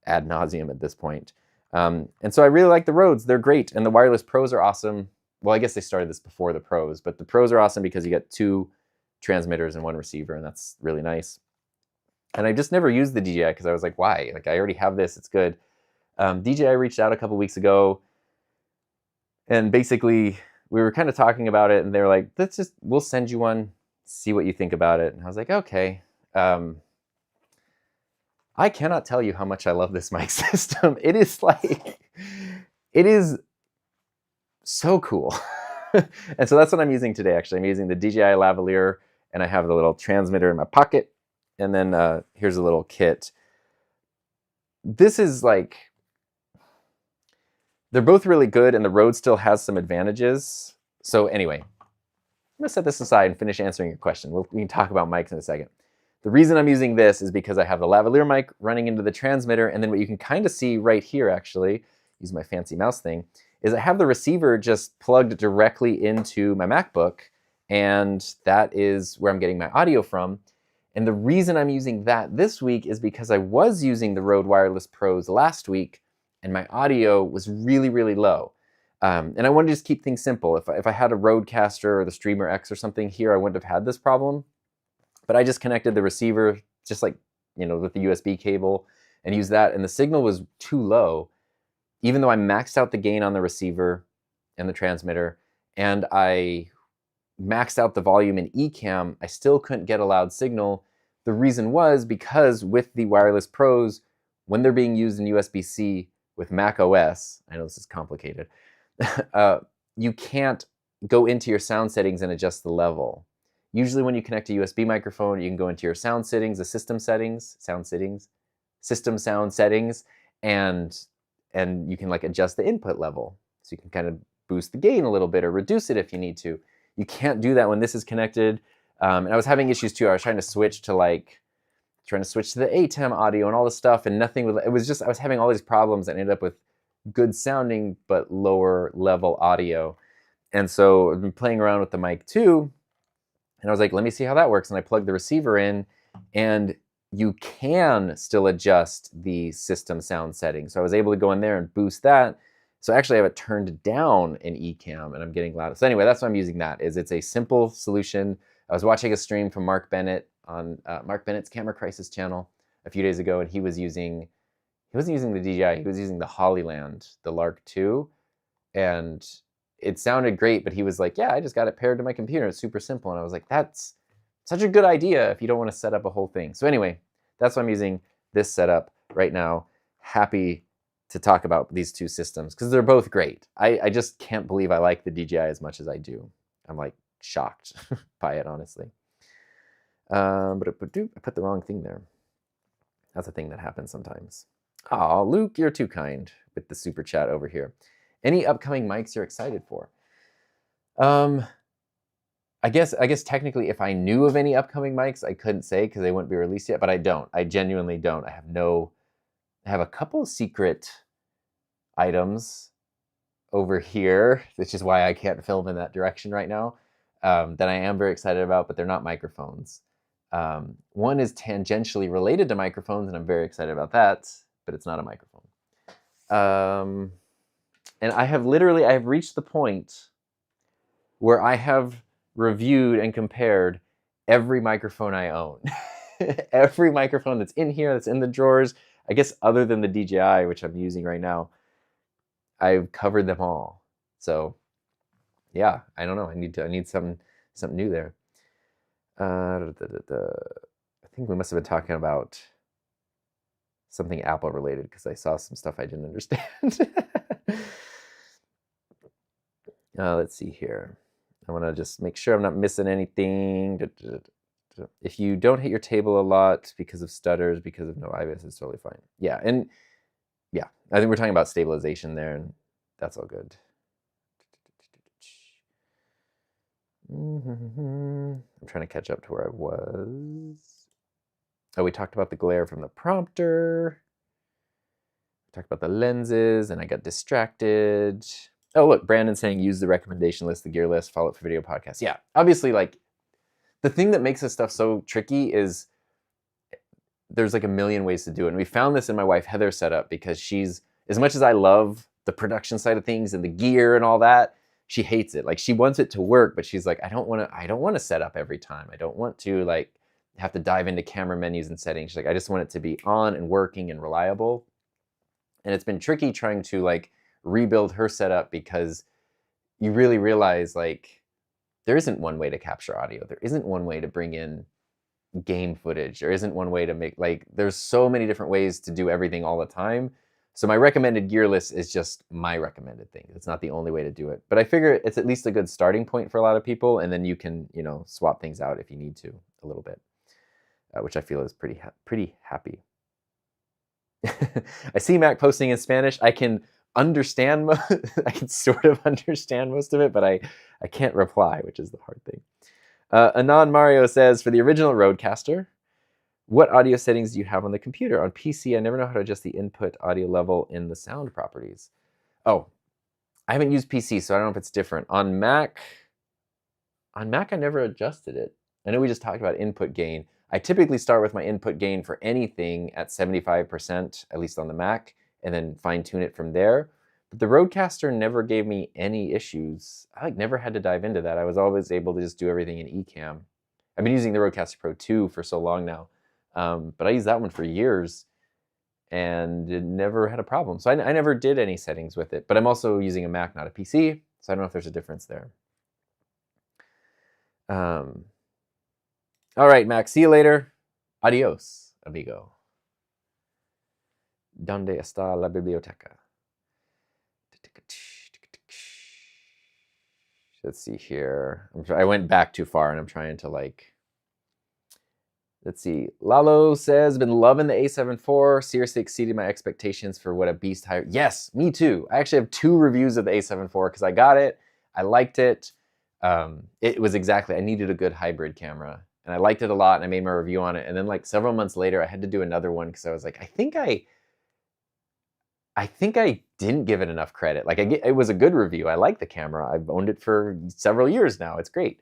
ad nauseum at this point. And so I really like the Rodes. They're great. And the Wireless Pros are awesome. Well, I guess they started this before the Pros, but the Pros are awesome because you get 2 transmitters and 1 receiver, and that's really nice. And I just never used the DJI because I was like, why? Like, I already have this. It's good. DJI reached out a couple weeks ago, and basically we were kind of talking about it, and they were like, we'll send you one, see what you think about it. And I was like, okay. I cannot tell you how much I love this mic system. It is so cool. And so that's what I'm using today, actually. I'm using the DJI lavalier, and I have the little transmitter in my pocket. And then here's a little kit. This is like, they're both really good, and the Rode still has some advantages. So anyway, I'm gonna set this aside and finish answering your question. We can talk about mics in a second. The reason I'm using this is because I have the lavalier mic running into the transmitter, and then what you can kind of see right here, actually, use my fancy mouse thing, is I have the receiver just plugged directly into my MacBook, and that is where I'm getting my audio from. And the reason I'm using that this week is because I was using the Rode Wireless Pros last week, and my audio was really, really low. And I wanted to just keep things simple. If I had a Rodecaster or the Streamer X or something here, I wouldn't have had this problem. But I just connected the receiver, just like, with the USB cable, and used that, and the signal was too low. Even though I maxed out the gain on the receiver and the transmitter, and I maxed out the volume in Ecamm, I still couldn't get a loud signal. The reason was because with the Wireless Pros, when they're being used in USB-C with Mac OS, I know this is complicated, you can't go into your sound settings and adjust the level. Usually when you connect a USB microphone, you can go into your sound settings, the system sound settings, and you can like adjust the input level. So you can kind of boost the gain a little bit or reduce it if you need to. You can't do that when this is connected. And I was having issues too. I was trying to switch to the Ecamm audio and all this stuff, and nothing would, I was having all these problems and ended up with good sounding but lower level audio. And so I've been playing around with the mic too. And I was like, let me see how that works. And I plugged the receiver in, and you can still adjust the system sound settings. So I was able to go in there and boost that. So I actually have it turned down in Ecamm, and I'm getting loud. So anyway, that's why I'm using that. It's a simple solution. I was watching a stream from Mark Bennett on Mark Bennett's Camera Crisis channel a few days ago, and he wasn't using the DJI, he was using the Hollyland, the Lark 2, and it sounded great, but he was like, yeah, I just got it paired to my computer. It's super simple. And I was like, that's such a good idea if you don't want to set up a whole thing. So anyway, that's why I'm using this setup right now. Happy to talk about these two systems because they're both great. I just can't believe I like the DJI as much as I do. I'm like shocked by it, honestly. But I put the wrong thing there. That's a thing that happens sometimes. Aw, Luke, you're too kind with the super chat over here. Any upcoming mics you're excited for? I guess technically if I knew of any upcoming mics, I couldn't say because they wouldn't be released yet, but I don't. I genuinely don't. I have a couple of secret items over here, which is why I can't film in that direction right now, that I am very excited about, but they're not microphones. One is tangentially related to microphones, and I'm very excited about that, but it's not a microphone. And I have reached the point where I have reviewed and compared every microphone I own. Every microphone that's in here, that's in the drawers, I guess other than the DJI, which I'm using right now, I've covered them all. So yeah, I don't know. I need something new there. I think we must have been talking about something Apple related because I saw some stuff I didn't understand. Let's see here. I want to just make sure I'm not missing anything. If you don't hit your table a lot because of stutters, because of no IBIS, it's totally fine. Yeah, and yeah, I think we're talking about stabilization there, and that's all good. I'm trying to catch up to where I was. Oh, we talked about the glare from the prompter. We talked about the lenses, and I got distracted. Oh, look, Brandon's saying use the recommendation list, the gear list, follow up for video podcasts. Yeah, obviously, like, the thing that makes this stuff so tricky is there's like a million ways to do it. And we found this in my wife Heather's setup because she's, as much as I love the production side of things and the gear and all that, she hates it. Like, she wants it to work, but she's like, I don't want to set up every time. I don't want to like have to dive into camera menus and settings. She's like, I just want it to be on and working and reliable. And it's been tricky trying to like rebuild her setup because you really realize like there isn't one way to capture audio. There isn't one way to bring in game footage. There isn't one way to make, like, there's so many different ways to do everything all the time. So my recommended gear list is just my recommended thing. It's not the only way to do it, but I figure it's at least a good starting point for a lot of people. And then you can, you know, swap things out if you need to a little bit, which I feel is pretty happy. I see Mac posting in Spanish. I can understand, I can sort of understand most of it, but I can't reply, which is the hard thing. Anon Mario says, for the original Rodecaster, what audio settings do you have on the computer? On PC, I never know how to adjust the input audio level in the sound properties. Oh, I haven't used PC, so I don't know if it's different. On Mac, I never adjusted it. I know we just talked about input gain. I typically start with my input gain for anything at 75%, at least on the Mac, and then fine tune it from there. But the Rodecaster never gave me any issues. I like never had to dive into that. I was always able to just do everything in Ecamm. I've been using the Rodecaster Pro 2 for so long now, but I used that one for years and it never had a problem. So I never did any settings with it, but I'm also using a Mac, not a PC, so I don't know if there's a difference there. All right, Mac, see you later. Adios, amigo. ¿Dónde está la biblioteca? Let's see here. I went back too far and I'm trying to like, let's see. Lalo says, been loving the A7 IV. Seriously exceeded my expectations for what a beast high. Yes, me too. I actually have 2 reviews of the A7 IV because I got it. I liked it. It was exactly, I needed a good hybrid camera and I liked it a lot and I made my review on it. And then like several months later, I had to do another one because I was like, I think I didn't give it enough credit. Like it was a good review. I like the camera. I've owned it for several years now. It's great.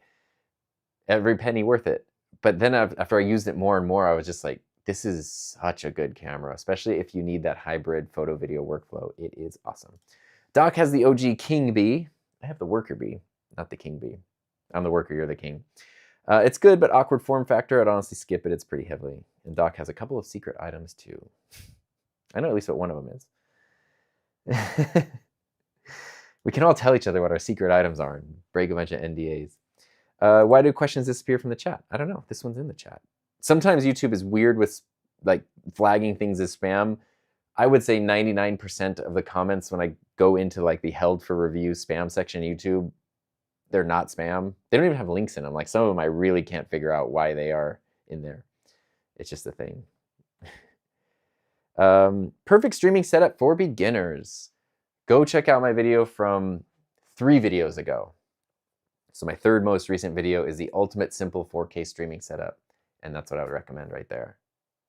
Every penny worth it. But then after I used it more and more, I was just like, this is such a good camera, especially if you need that hybrid photo video workflow. It is awesome. Doc has the OG King B. I have the Worker B, not the King B. I'm the worker, you're the king. It's good, but awkward form factor. I'd honestly skip it. It's pretty heavily. And Doc has a couple of secret items too. I know at least what one of them is. We can all tell each other what our secret items are and break a bunch of NDAs. Why do questions disappear from the chat? I don't know. This one's in the chat. Sometimes YouTube is weird with like flagging things as spam. I would say 99% of the comments when I go into like the held for review spam section of YouTube, they're not spam. They don't even have links in them. Like some of them I really can't figure out why they are in there. It's just a thing. Perfect streaming setup for beginners. Go check out my video from 3 videos ago. So my third most recent video is the ultimate simple 4K streaming setup. And that's what I would recommend right there.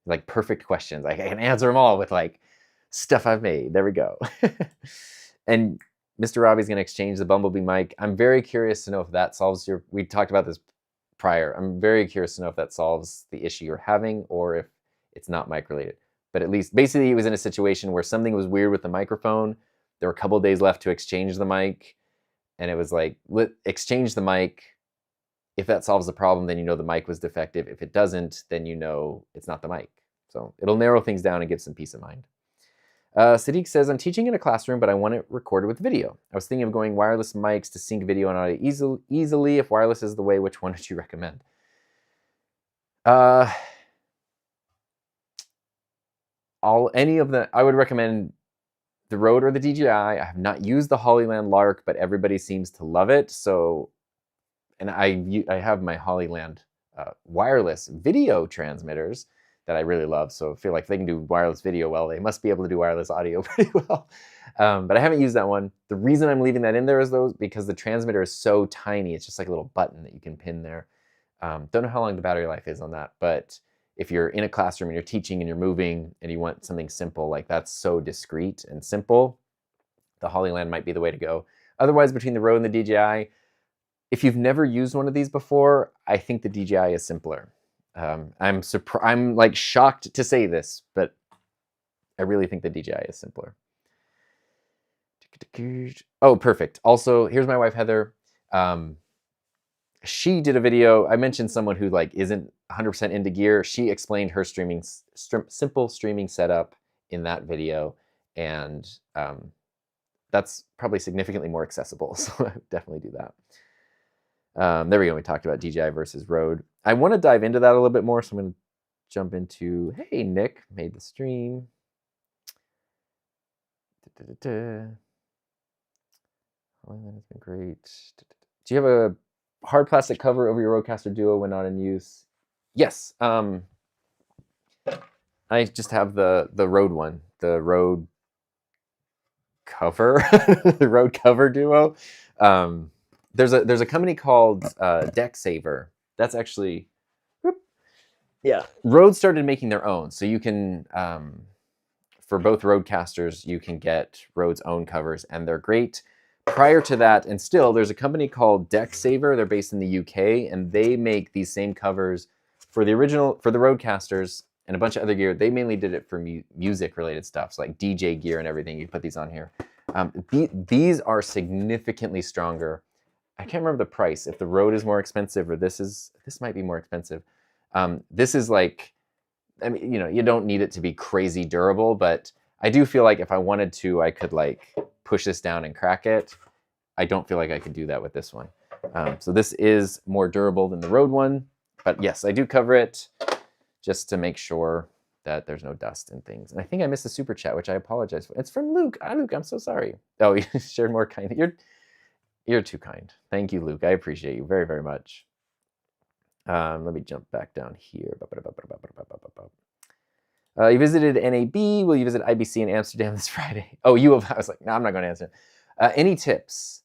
Like perfect questions. I can answer them all with like stuff I've made. There we go. And Mr. Robbie's going to exchange the Bumblebee mic. I'm very curious to know if that solves your, we talked about this prior. I'm very curious to know if that solves the issue you're having or if it's not mic related. But at least basically he was in a situation where something was weird with the microphone. There were a couple days left to exchange the mic. And it was like, exchange the mic. If that solves the problem, then you know the mic was defective. If it doesn't, then you know it's not the mic. So it'll narrow things down and give some peace of mind. Sadiq says, I'm teaching in a classroom, but I want it recorded with video. I was thinking of going wireless mics to sync video and audio easily. If wireless is the way, which one would you recommend? Any of the, I would recommend the Rode or the DJI. I have not used the Hollyland Lark, but everybody seems to love it. So, and I have my Hollyland wireless video transmitters that I really love. So I feel like if they can do wireless video well, they must be able to do wireless audio pretty well. But I haven't used that one. The reason I'm leaving that in there is because the transmitter is so tiny. It's just like a little button that you can pin there. Don't know how long the battery life is on that, but if you're in a classroom and you're teaching and you're moving and you want something simple, like that's so discreet and simple, the Hollyland might be the way to go. Otherwise, between the Rode and the DJI, if you've never used one of these before, I think the DJI is simpler. I'm like shocked to say this, but I really think the DJI is simpler. Oh, perfect. Also, here's my wife, Heather. She did a video. I mentioned someone who like isn't 100% into gear. She explained her simple streaming setup in that video, and that's probably significantly more accessible. So I would definitely do that. There we go. We talked about DJI versus Rode. I want to dive into that a little bit more, so I'm going to jump into, hey, Nick made the stream. Hollyland has been great. Do you have a hard plastic cover over your Rodecaster Duo when not in use? Yes. I just have the Rode one, the Rode cover, the Rode Cover Duo. There's a company called Deck Saver. That's actually, yeah. Rode started making their own, so you can for both Rodecasters you can get Rode's own covers, and they're great. Prior to that, and still, there's a company called Deck Saver. They're based in the UK, and they make these same covers for the Rodecasters and a bunch of other gear. They mainly did it for music-related stuff, so like DJ gear and everything. You put these on here. These are significantly stronger. I can't remember the price. If the Rode is more expensive, or this might be more expensive. This is like, I mean, you know, you don't need it to be crazy durable, but I do feel like if I wanted to, I could like push this down and crack it. I don't feel like I could do that with this one. So this is more durable than the Rode one, but yes, I do cover it just to make sure that there's no dust and things. And I think I missed a super chat, which I apologize for. It's from Luke. Luke, I'm so sorry. Oh, you shared more kind. You're too kind. Thank you, Luke. I appreciate you very, very much. Let me jump back down here. You visited NAB. Will you visit IBC in Amsterdam this Friday? Oh, you have. I was like, no, I'm not going to answer. Any tips?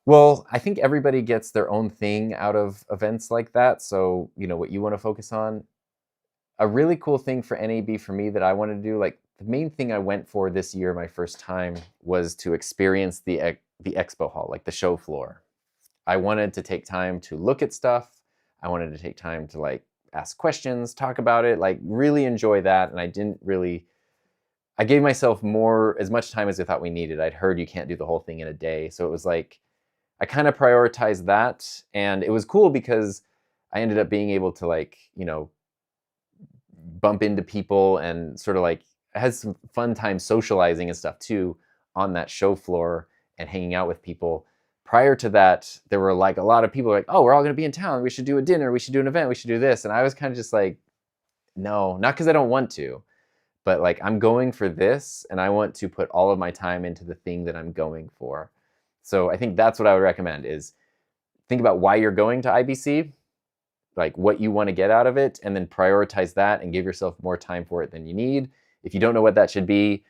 Well, I think everybody gets their own thing out of events like that. So, you know, what you want to focus on. A really cool thing for NAB for me that I wanted to do, like the main thing I went for this year, my first time, was to experience the expo hall, like the show floor. I wanted to take time to look at stuff. I wanted to take time to like ask questions, talk about it, like really enjoy that. And I gave myself as much time as I thought we needed. I'd heard you can't do the whole thing in a day. So it was like, I kind of prioritized that. And it was cool because I ended up being able to like, you know, bump into people and sort of like, I had some fun time socializing and stuff too on that show floor and hanging out with people. Prior to that, there were like a lot of people like, oh, we're all going to be in town. We should do a dinner. We should do an event. We should do this. And I was kind of just like, no, not because I don't want to, but like I'm going for this and I want to put all of my time into the thing that I'm going for. So I think that's what I would recommend is think about why you're going to IBC, like what you want to get out of it, and then prioritize that and give yourself more time for it than you need. If you don't know what that should be,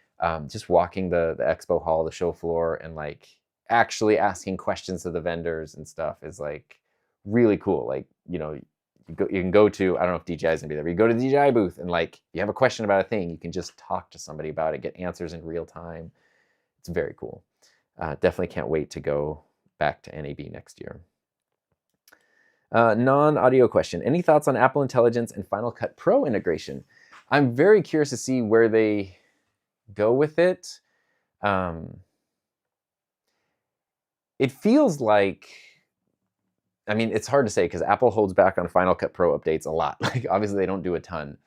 just walking the expo hall, the show floor, and like actually asking questions to the vendors and stuff is like really cool. Like, you know, you can go to, I don't know if DJI is gonna be there, but you go to the DJI booth and like you have a question about a thing, you can just talk to somebody about it, get answers in real time. It's very cool. Definitely can't wait to go back to NAB next year. Non-audio question. Any thoughts on Apple Intelligence and Final Cut Pro integration? I'm very curious to see where they go with it. It feels like, I mean, it's hard to say because Apple holds back on Final Cut Pro updates a lot. Like, obviously, they don't do a ton.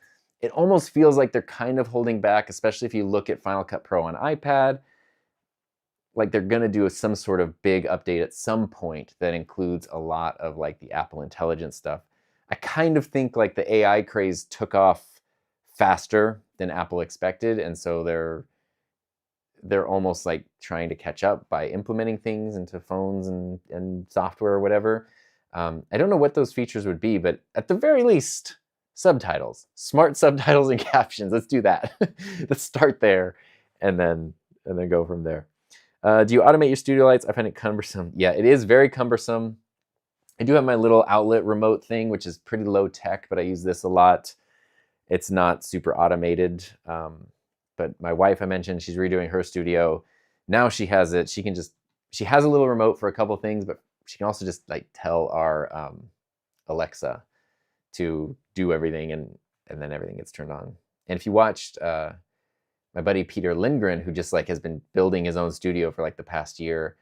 It almost feels like they're kind of holding back, especially if you look at Final Cut Pro on iPad. Like, they're going to do some sort of big update at some point that includes a lot of like the Apple Intelligence stuff. I kind of think like the AI craze took off faster than Apple expected, and so they're almost like trying to catch up by implementing things into phones and software or whatever. I don't know what those features would be, but at the very least, subtitles, smart subtitles and captions. Let's do that. Let's start there, and then go from there. Do you automate your studio lights? I find it cumbersome. Yeah, it is very cumbersome. I do have my little outlet remote thing, which is pretty low tech, but I use this a lot. It's not super automated. But my wife, I mentioned, she's redoing her studio. Now she has it. She has a little remote for a couple things, but she can also just like tell our Alexa to do everything, and then everything gets turned on. And if you watched my buddy Peter Lindgren, who just like has been building his own studio for like the past year,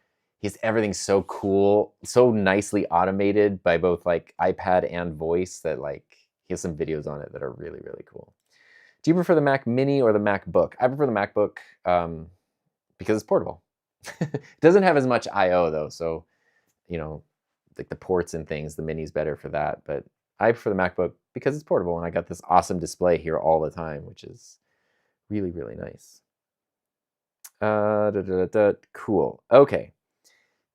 everything's so cool, so nicely automated by both like iPad and voice that like he has some videos on it that are really, really cool. Do you prefer the Mac Mini or the MacBook? I prefer the MacBook because it's portable. It doesn't have as much I/O though, so you know, like the ports and things, the Mini's better for that. But I prefer the MacBook because it's portable, and I got this awesome display here all the time, which is really, really nice. Cool. Okay.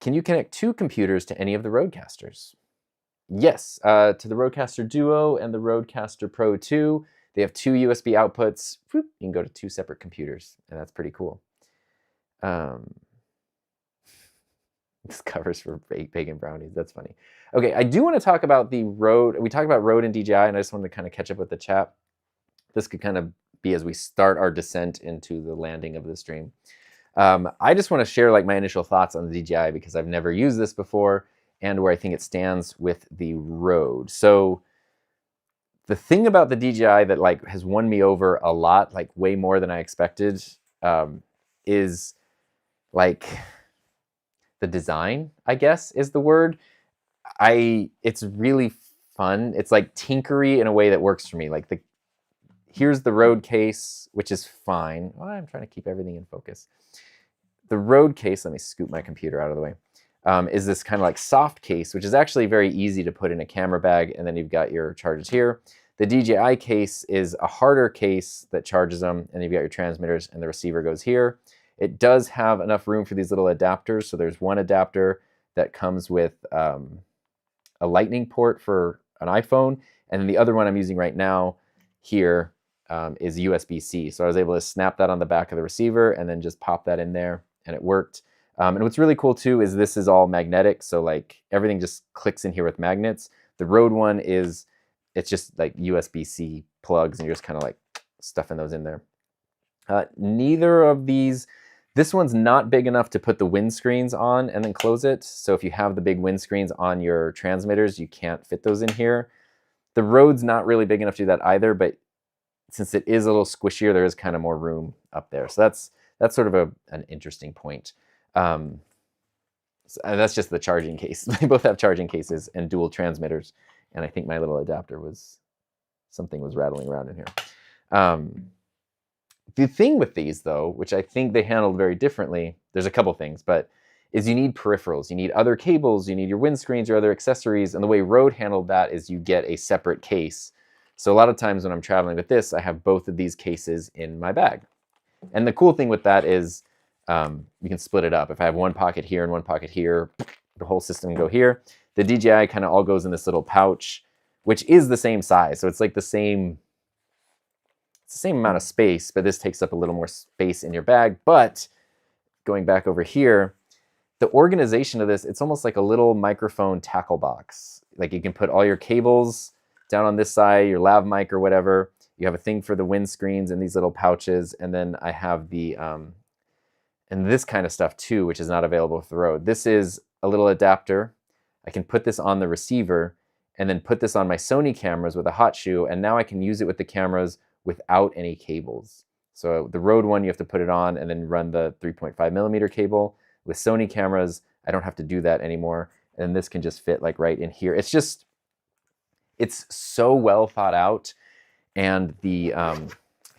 Can you connect two computers to any of the Roadcasters? Yes, to the Roadcaster Duo and the Roadcaster Pro 2. They have two USB outputs. Whoop, you can go to two separate computers, and that's pretty cool. This covers for bacon brownies. That's funny. Okay, I do want to talk about the Rode. We talked about Rode and DJI, and I just wanted to kind of catch up with the chat. This could kind of be as we start our descent into the landing of the stream. I just want to share like my initial thoughts on the DJI because I've never used this before and where I think it stands with the Rode. So the thing about the DJI that like has won me over a lot, like way more than I expected, is like the design, I guess is the word. It's really fun. It's like tinkery in a way that works for me. Like here's the Rode case, which is fine. Well, I'm trying to keep everything in focus. The Rode case, let me scoop my computer out of the way, is this kind of like soft case, which is actually very easy to put in a camera bag, and then you've got your chargers here. The DJI case is a harder case that charges them, and you've got your transmitters, and the receiver goes here. It does have enough room for these little adapters, so there's one adapter that comes with a lightning port for an iPhone, and then the other one I'm using right now here is USB-C. So I was able to snap that on the back of the receiver and then just pop that in there, and it worked. And what's really cool too is this is all magnetic, so like everything just clicks in here with magnets. The Rode one it's just like USB-C plugs, and you're just kind of like stuffing those in there. Neither of these, this one's not big enough to put the windscreens on and then close it. So if you have the big windscreens on your transmitters, you can't fit those in here. The Rode's not really big enough to do that either, but since it is a little squishier, there is kind of more room up there. So that's sort of an interesting point. So that's just the charging case. They both have charging cases and dual transmitters. And I think my little adapter something was rattling around in here. The thing with these though, which I think they handled very differently, there's a couple things, but is you need peripherals. You need other cables, you need your windscreens, your other accessories. And the way Rode handled that is you get a separate case. So a lot of times when I'm traveling with this, I have both of these cases in my bag. And the cool thing with that is you can split it up. If I have one pocket here and one pocket here, the whole system can go here. The DJI kind of all goes in this little pouch, which is the same size. So it's like it's the same amount of space, but this takes up a little more space in your bag. But going back over here, the organization of this, it's almost like a little microphone tackle box. Like you can put all your cables down on this side, your lav mic or whatever. You have a thing for the windscreens and these little pouches. And then I have the, and this kind of stuff too, which is not available with the Rode. This is a little adapter. I can put this on the receiver and then put this on my Sony cameras with a hot shoe. And now I can use it with the cameras without any cables. So the Rode one, you have to put it on and then run the 3.5mm cable. With Sony cameras, I don't have to do that anymore. And this can just fit like right in here. It's just, it's so well thought out. And the, I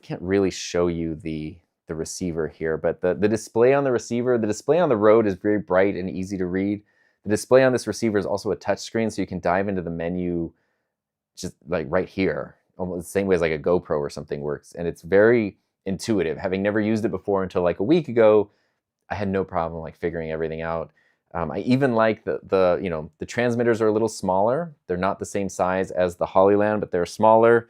can't really show you the receiver here, but the display on the receiver, the display on the Rode is very bright and easy to read. The display on this receiver is also a touch screen, so you can dive into the menu just like right here, almost the same way as like a GoPro or something works. And it's very intuitive. Having never used it before until like a week ago, I had no problem like figuring everything out. I even like the you know, the transmitters are a little smaller. They're not the same size as the Hollyland, but they're smaller.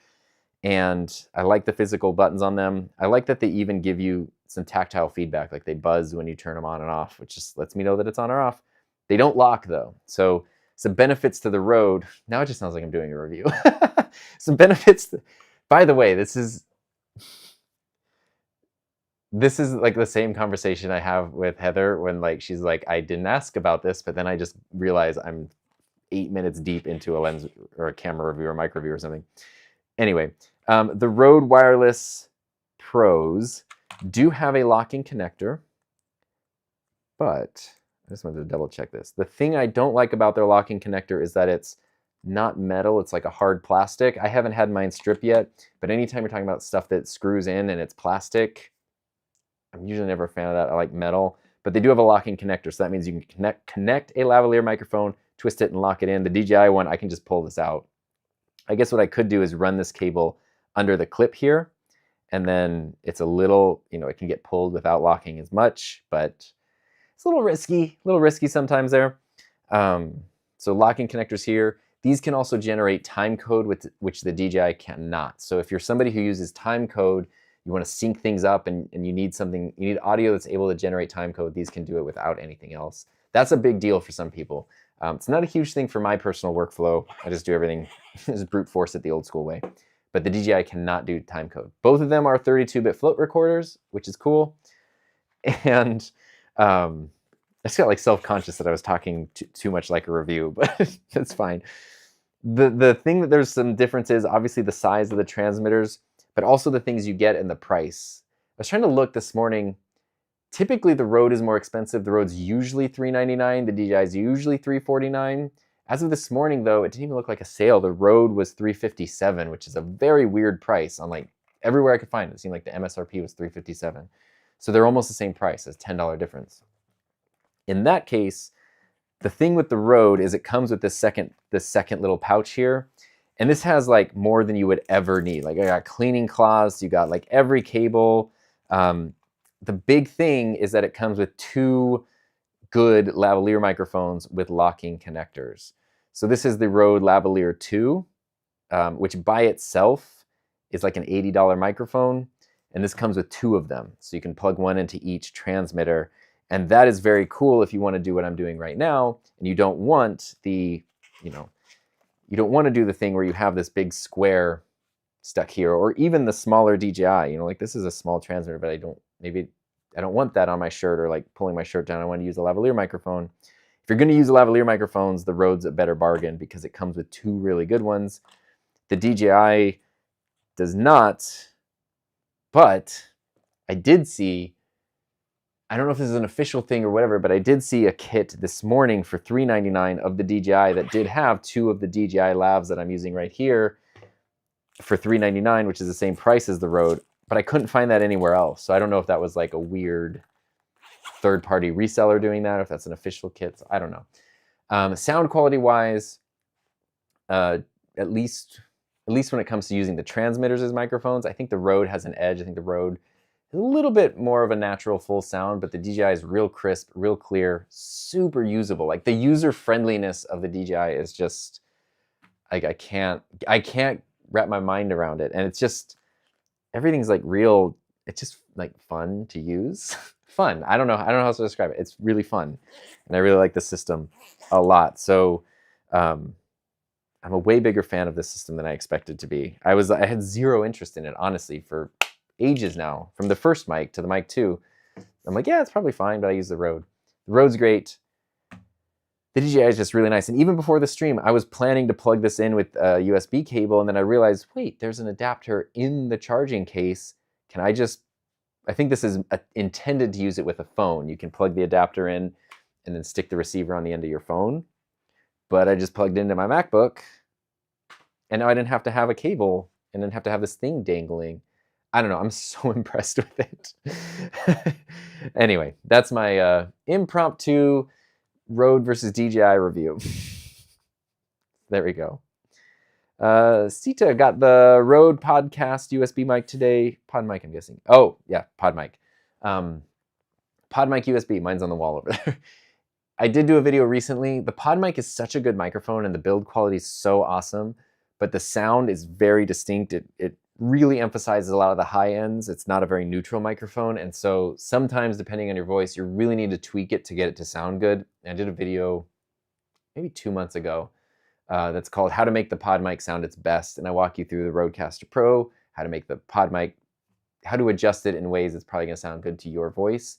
And I like the physical buttons on them. I like that they even give you some tactile feedback, like they buzz when you turn them on and off, which just lets me know that it's on or off. They don't lock though. So some benefits to the Rode. Now it just sounds like I'm doing a review. Some benefits. By the way, this is like the same conversation I have with Heather when like she's like, I didn't ask about this, but then I just realize I'm 8 minutes deep into a lens or a camera review or mic review or something. Anyway, the Rode Wireless Pros do have a locking connector, but I just wanted to double check this. The thing I don't like about their locking connector is that it's not metal, it's like a hard plastic. I haven't had mine strip yet, but anytime you're talking about stuff that screws in and it's plastic, I'm usually never a fan of that. I like metal, but they do have a locking connector, so that means you can connect a lavalier microphone, twist it and lock it in. The DJI one, I can just pull this out. I guess what I could do is run this cable under the clip here, and then it's a little, you know, it can get pulled without locking as much, but it's a little risky sometimes there. So locking connectors here. These can also generate time code, which the DJI cannot. So if you're somebody who uses time code, you want to sync things up and you need something, you need audio that's able to generate time code, these can do it without anything else. That's a big deal for some people. It's not a huge thing for my personal workflow. I just do everything, just brute force it the old school way. But the DJI cannot do time code. Both of them are 32-bit float recorders, which is cool. And I just got like self-conscious that I was talking too much like a review, but that's fine. The thing that there's some difference is obviously the size of the transmitters, but also the things you get and the price. I was trying to look this morning. Typically the Rode is more expensive. The Rode's usually $399. The DJI is usually $349. As of this morning though, it didn't even look like a sale. The Rode was $357, which is a very weird price on like everywhere I could find it. It seemed like the MSRP was $357. So they're almost the same price, as $10 difference. In that case, the thing with the Rode is it comes with this second little pouch here. And this has like more than you would ever need. Like I got cleaning cloths, you got like every cable. The big thing is that it comes with 2 good lavalier microphones with locking connectors. So this is the Rode Lavalier 2, which by itself is like an $80 microphone. And this comes with 2 of them. So you can plug one into each transmitter. And that is very cool if you want to do what I'm doing right now. And you don't want the, you know, you don't want to do the thing where you have this big square stuck here, or even the smaller DJI, you know, like this is a small transmitter, but I don't want that on my shirt or like pulling my shirt down. I want to use a lavalier microphone. If you're going to use lavalier microphones, the Rode's a better bargain because it comes with 2 really good ones. The DJI does not, but I did see, I don't know if this is an official thing or whatever, but I did see a kit this morning for $399 of the DJI that did have 2 of the DJI lavs that I'm using right here for $399, which is the same price as the Rode, but I couldn't find that anywhere else. So I don't know if that was like a weird third-party reseller doing that, or if that's an official kit. So I don't know. Sound quality-wise, at least when it comes to using the transmitters as microphones, I think the Rode has an edge. I think the Rode is a little bit more of a natural full sound, but the DJI is real crisp, real clear, super usable. Like the user friendliness of the DJI is just, like I can't wrap my mind around it. And it's just, everything's like real. It just like fun to use. Fun. I don't know how else to describe it. It's really fun, and I really like the system a lot. So I'm a way bigger fan of this system than I expected to be. I had zero interest in it, honestly, for ages now. From the first mic to the mic 2, I'm like, yeah, it's probably fine, but I use the Rode. The Rode's great. The DJI is just really nice. And even before the stream, I was planning to plug this in with a USB cable, and then I realized, wait, there's an adapter in the charging case. Can I just, I think this is intended to use it with a phone. You can plug the adapter in and then stick the receiver on the end of your phone. But I just plugged into my MacBook, and now I didn't have to have a cable and didn't have to have this thing dangling. I don't know. I'm so impressed with it. Anyway, that's my impromptu Rode versus DJI review. There we go. Sita got the Rode podcast USB mic today. Pod mic, I'm guessing. Oh, yeah, pod mic. Pod mic USB. Mine's on the wall over there. I did do a video recently. The pod mic is such a good microphone and the build quality is so awesome, but the sound is very distinct. It really emphasizes a lot of the high ends. It's not a very neutral microphone, and so sometimes, depending on your voice, you really need to tweak it to get it to sound good. And I did a video maybe 2 months ago that's called How to Make the Pod Mic Sound Its Best, and I walk you through the Rodecaster Pro, how to make the pod mic, how to adjust it in ways that's probably going to sound good to your voice.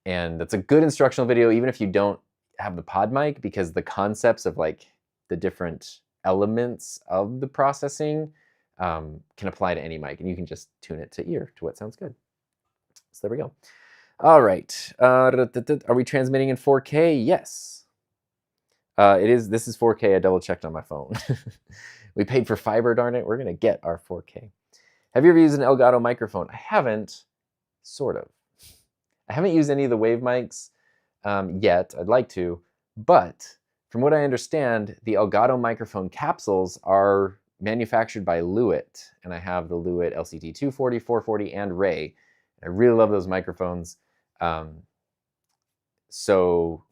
And that's a good instructional video, even if you don't have the pod mic, because the concepts of like the different elements of the processing can apply to any mic, and you can just tune it to ear to what sounds good. So there we go. All right. Are we transmitting in 4K? Yes. It is. This is 4K. I double checked on my phone. We paid for fiber, darn it. We're going to get our 4K. Have you ever used an Elgato microphone? I haven't. Sort of. I haven't used any of the Wave mics yet. I'd like to. But from what I understand, the Elgato microphone capsules are manufactured by Lewitt. And I have the Lewitt LCT 240, 440, and Ray. I really love those microphones. So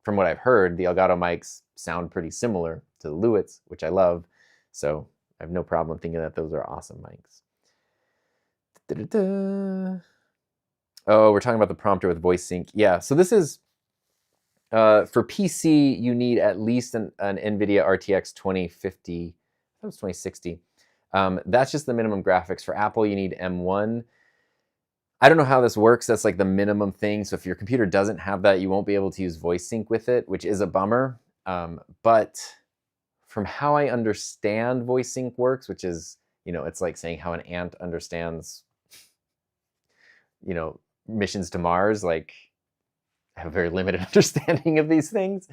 from what I've heard, the Elgato mics sound pretty similar to the Lewitts, which I love. So I have no problem thinking that those are awesome mics. Oh, we're talking about the prompter with voice sync. Yeah, so this is, for PC, you need at least an NVIDIA RTX 2050, I thought it was 2060. That's just the minimum graphics. For Apple, you need M1. I don't know how this works. That's like the minimum thing. So if your computer doesn't have that, you won't be able to use voice sync with it, which is a bummer. But from how I understand voice sync works, which is, it's like saying how an ant understands, missions to Mars. Like, I have a very limited understanding of these things.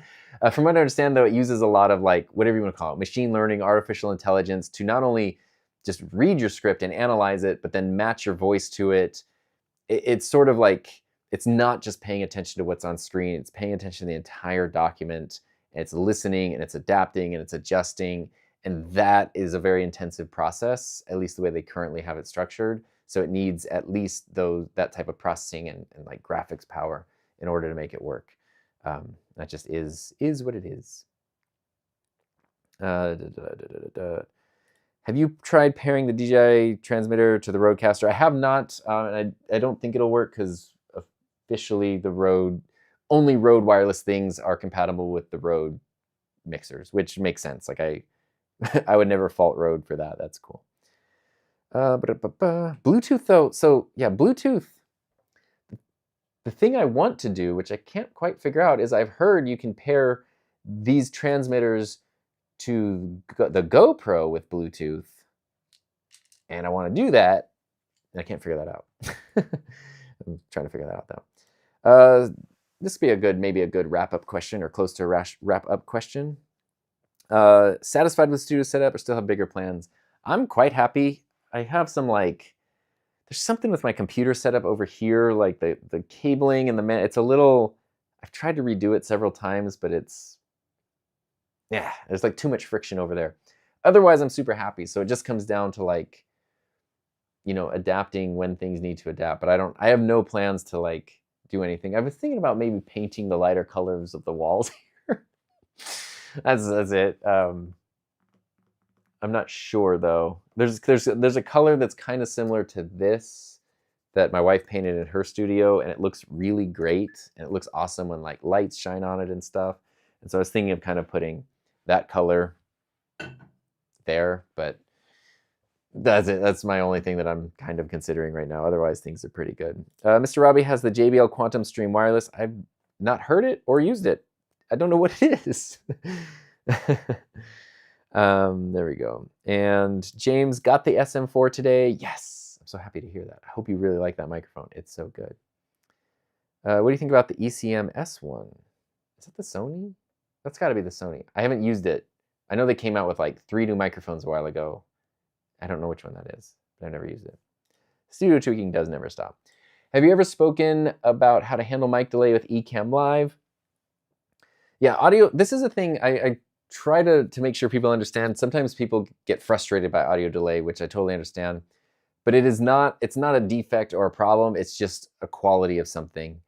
From what I understand, though, it uses a lot of, like, whatever you want to call it, machine learning, artificial intelligence, to not only just read your script and analyze it, but then match your voice to it. It's sort of like, it's not just paying attention to what's on screen, it's paying attention to the entire document, and it's listening, and it's adapting, and it's adjusting, and that is a very intensive process, at least the way they currently have it structured. So it needs at least that type of processing and like graphics power in order to make it work. That just is what it is. Have you tried pairing the DJI transmitter to the Rodecaster? I have not, and I don't think it'll work because officially only Rode wireless things are compatible with the Rode mixers, which makes sense. Like I would never fault Rode for that. That's cool. Bluetooth though, so yeah, Bluetooth. The thing I want to do, which I can't quite figure out, is I've heard you can pair these transmitters to the GoPro with Bluetooth, and I want to do that, and I can't figure that out. I'm trying to figure that out though. This would be maybe a good wrap-up question, or close to a wrap-up question. Satisfied with studio setup, or still have bigger plans? I'm quite happy. I have some there's something with my computer setup over here, like the cabling and it's a little, I've tried to redo it several times, but there's like too much friction over there. Otherwise, I'm super happy. So it just comes down to adapting when things need to adapt. But I have no plans to do anything. I was thinking about maybe painting the lighter colors of the walls here. That's it. I'm not sure though. There's a color that's kind of similar to this that my wife painted in her studio, and it looks really great, and it looks awesome when like lights shine on it and stuff. And so I was thinking of kind of putting that color there, but that's it. That's my only thing that I'm kind of considering right now. Otherwise, things are pretty good. Mr. Robbie has the JBL Quantum Stream Wireless. I've not heard it or used it. I don't know what it is. There we go. And James got the SM4 today. Yes, I'm so happy to hear that. I hope you really like that microphone. It's so good. What do you think about the ECM S1? Is it the Sony? That's got to be the Sony. I haven't used it. I know they came out with like 3 new microphones a while ago. I don't know which one that is, but I've never used it. Studio tweaking does never stop. Have you ever spoken about how to handle mic delay with Ecamm Live? Yeah, audio, this is a thing I try to make sure people understand. Sometimes people get frustrated by audio delay, which I totally understand. But it's not a defect or a problem. It's just a quality of something.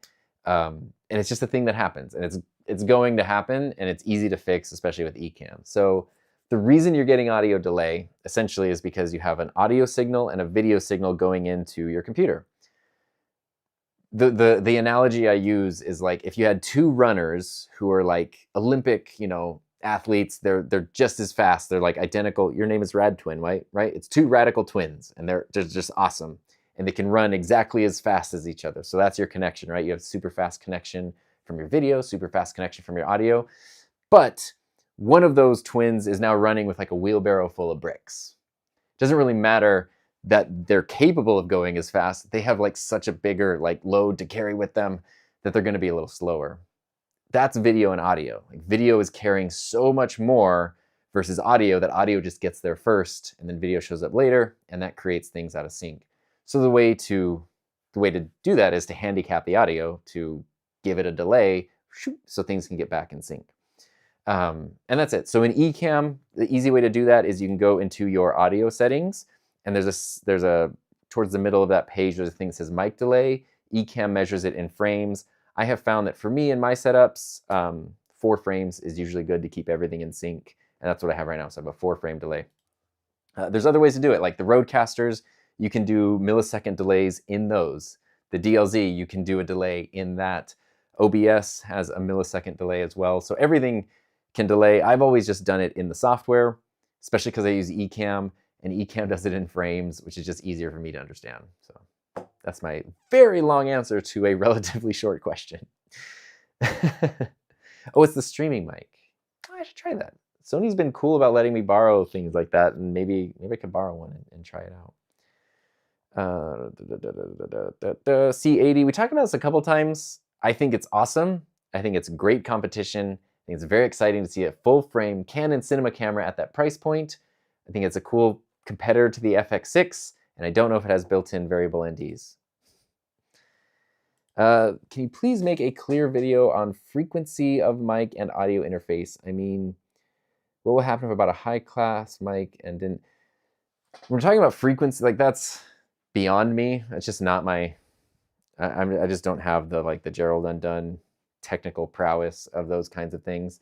And it's just a thing that happens. And it's going to happen, and it's easy to fix, especially with Ecamm. So the reason you're getting audio delay essentially is because you have an audio signal and a video signal going into your computer. The analogy I use is like if you had 2 runners who are like Olympic, athletes, they're just as fast. They're like identical. Your name is Rad Twin, right? It's 2 radical twins, and they're just awesome. And they can run exactly as fast as each other. So that's your connection, right? You have super fast connection from your video, super fast connection from your audio. But one of those twins is now running with like a wheelbarrow full of bricks. Doesn't really matter that they're capable of going as fast. They have like such a bigger like load to carry with them that they're going to be a little slower. That's video and audio. Like video is carrying so much more versus audio that audio just gets there first, and then video shows up later, and that creates things out of sync. So the way to do that is to handicap the audio, to give it a delay, so things can get back in sync. And that's it. So in Ecamm, the easy way to do that is you can go into your audio settings, and there's a towards the middle of that page, there's a thing that says mic delay. Ecamm measures it in frames. I have found that for me in my setups, 4 frames is usually good to keep everything in sync, and that's what I have right now. So I have a 4-frame delay. There's other ways to do it, like the Roadcasters. You can do millisecond delays in those. The DLZ, you can do a delay in that. OBS has a millisecond delay as well. So everything can delay. I've always just done it in the software, especially because I use Ecamm, and Ecamm does it in frames, which is just easier for me to understand. So that's my very long answer to a relatively short question. Oh, it's the streaming mic. Oh, I should try that. Sony's been cool about letting me borrow things like that, and maybe I could borrow one and try it out. C80, we talked about this a couple times. I think it's awesome. I think it's great competition. I think it's very exciting to see a full-frame Canon cinema camera at that price point. I think it's a cool competitor to the FX6, and I don't know if it has built-in variable NDs. Can you please make a clear video on frequency of mic and audio interface? I mean, what will happen if about a high-class mic and didn't... When we're talking about frequency, like that's beyond me. It's just not my... I just don't have the Gerald Undone technical prowess of those kinds of things.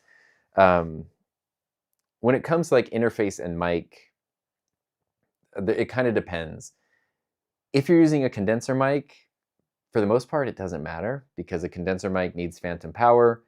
When it comes to like interface and mic, it kind of depends. If you're using a condenser mic, for the most part, it doesn't matter because a condenser mic needs phantom power.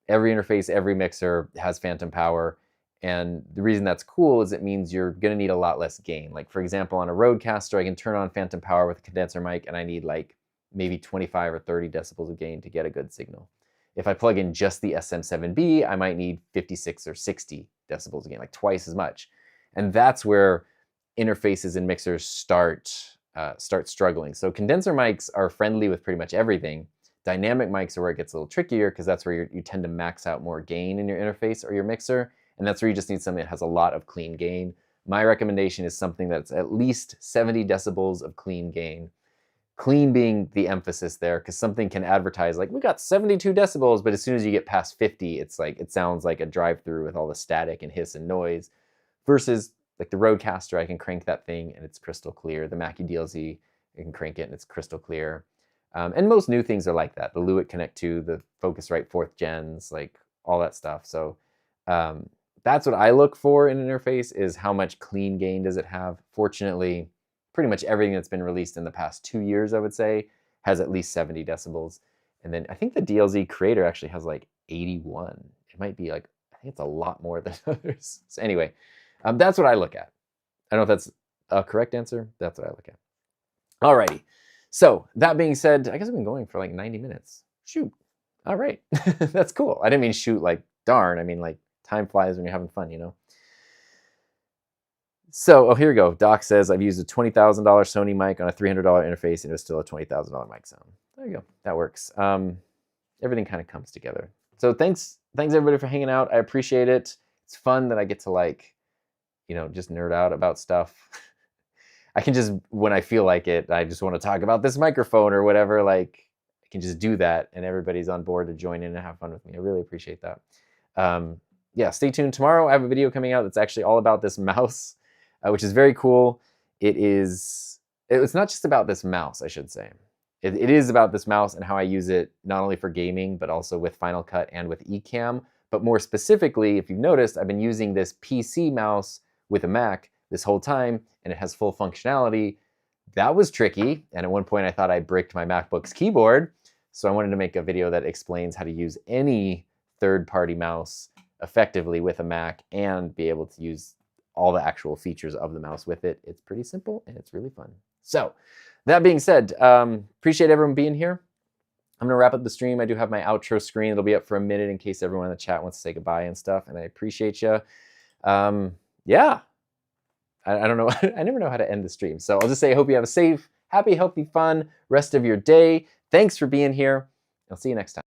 Every interface, every mixer has phantom power. And the reason that's cool is it means you're going to need a lot less gain. Like, for example, on a Rodecaster, I can turn on phantom power with a condenser mic, and I need like maybe 25 or 30 decibels of gain to get a good signal. If I plug in just the SM7B, I might need 56 or 60 decibels of gain, like twice as much. And that's where interfaces and mixers start struggling. So condenser mics are friendly with pretty much everything. Dynamic mics are where it gets a little trickier because that's where you tend to max out more gain in your interface or your mixer. And that's where you just need something that has a lot of clean gain. My recommendation is something that's at least 70 decibels of clean gain. Clean being the emphasis there, because something can advertise like, we got 72 decibels, but as soon as you get past 50, it's like, it sounds like a drive-through with all the static and hiss and noise. Versus like the Rodecaster, I can crank that thing and it's crystal clear. The Mackie DLZ, I can crank it and it's crystal clear. And most new things are like that. The Lewitt Connect 2, the Focusrite 4th gens, like all that stuff. So that's what I look for in an interface, is how much clean gain does it have. Fortunately, pretty much everything that's been released in the past 2 years, I would say, has at least 70 decibels. And then I think the DLZ Creator actually has like 81. It might be like, I think it's a lot more than others. So anyway, that's what I look at. I don't know if that's a correct answer. That's what I look at. Alrighty. So that being said, I guess I've been going for like 90 minutes. Shoot. All right. That's cool. I didn't mean shoot like darn. I mean like time flies when you're having fun, you know? So, oh, here we go. Doc says, I've used a $20,000 Sony mic on a $300 interface and it was still a $20,000 mic sound. There you go. That works. Everything kind of comes together. So thanks everybody for hanging out. I appreciate it. It's fun that I get to like, you know, just nerd out about stuff. I can just, when I feel like it, I just want to talk about this microphone or whatever, like I can just do that and everybody's on board to join in and have fun with me. I really appreciate that. Yeah, stay tuned. Tomorrow I have a video coming out that's actually all about this mouse, which is very cool. It's not just about this mouse, I should say. It is about this mouse and how I use it not only for gaming, but also with Final Cut and with Ecamm. But more specifically, if you've noticed, I've been using this PC mouse with a Mac this whole time, and it has full functionality. That was tricky, and at one point I thought I bricked my MacBook's keyboard, so I wanted to make a video that explains how to use any third-party mouse effectively with a Mac and be able to use all the actual features of the mouse with it. It's pretty simple, and it's really fun. So, that being said, appreciate everyone being here. I'm gonna wrap up the stream. I do have my outro screen. It'll be up for a minute in case everyone in the chat wants to say goodbye and stuff, and I appreciate you. Yeah. I don't know. I never know how to end the stream. So I'll just say I hope you have a safe, happy, healthy, fun rest of your day. Thanks for being here. I'll see you next time.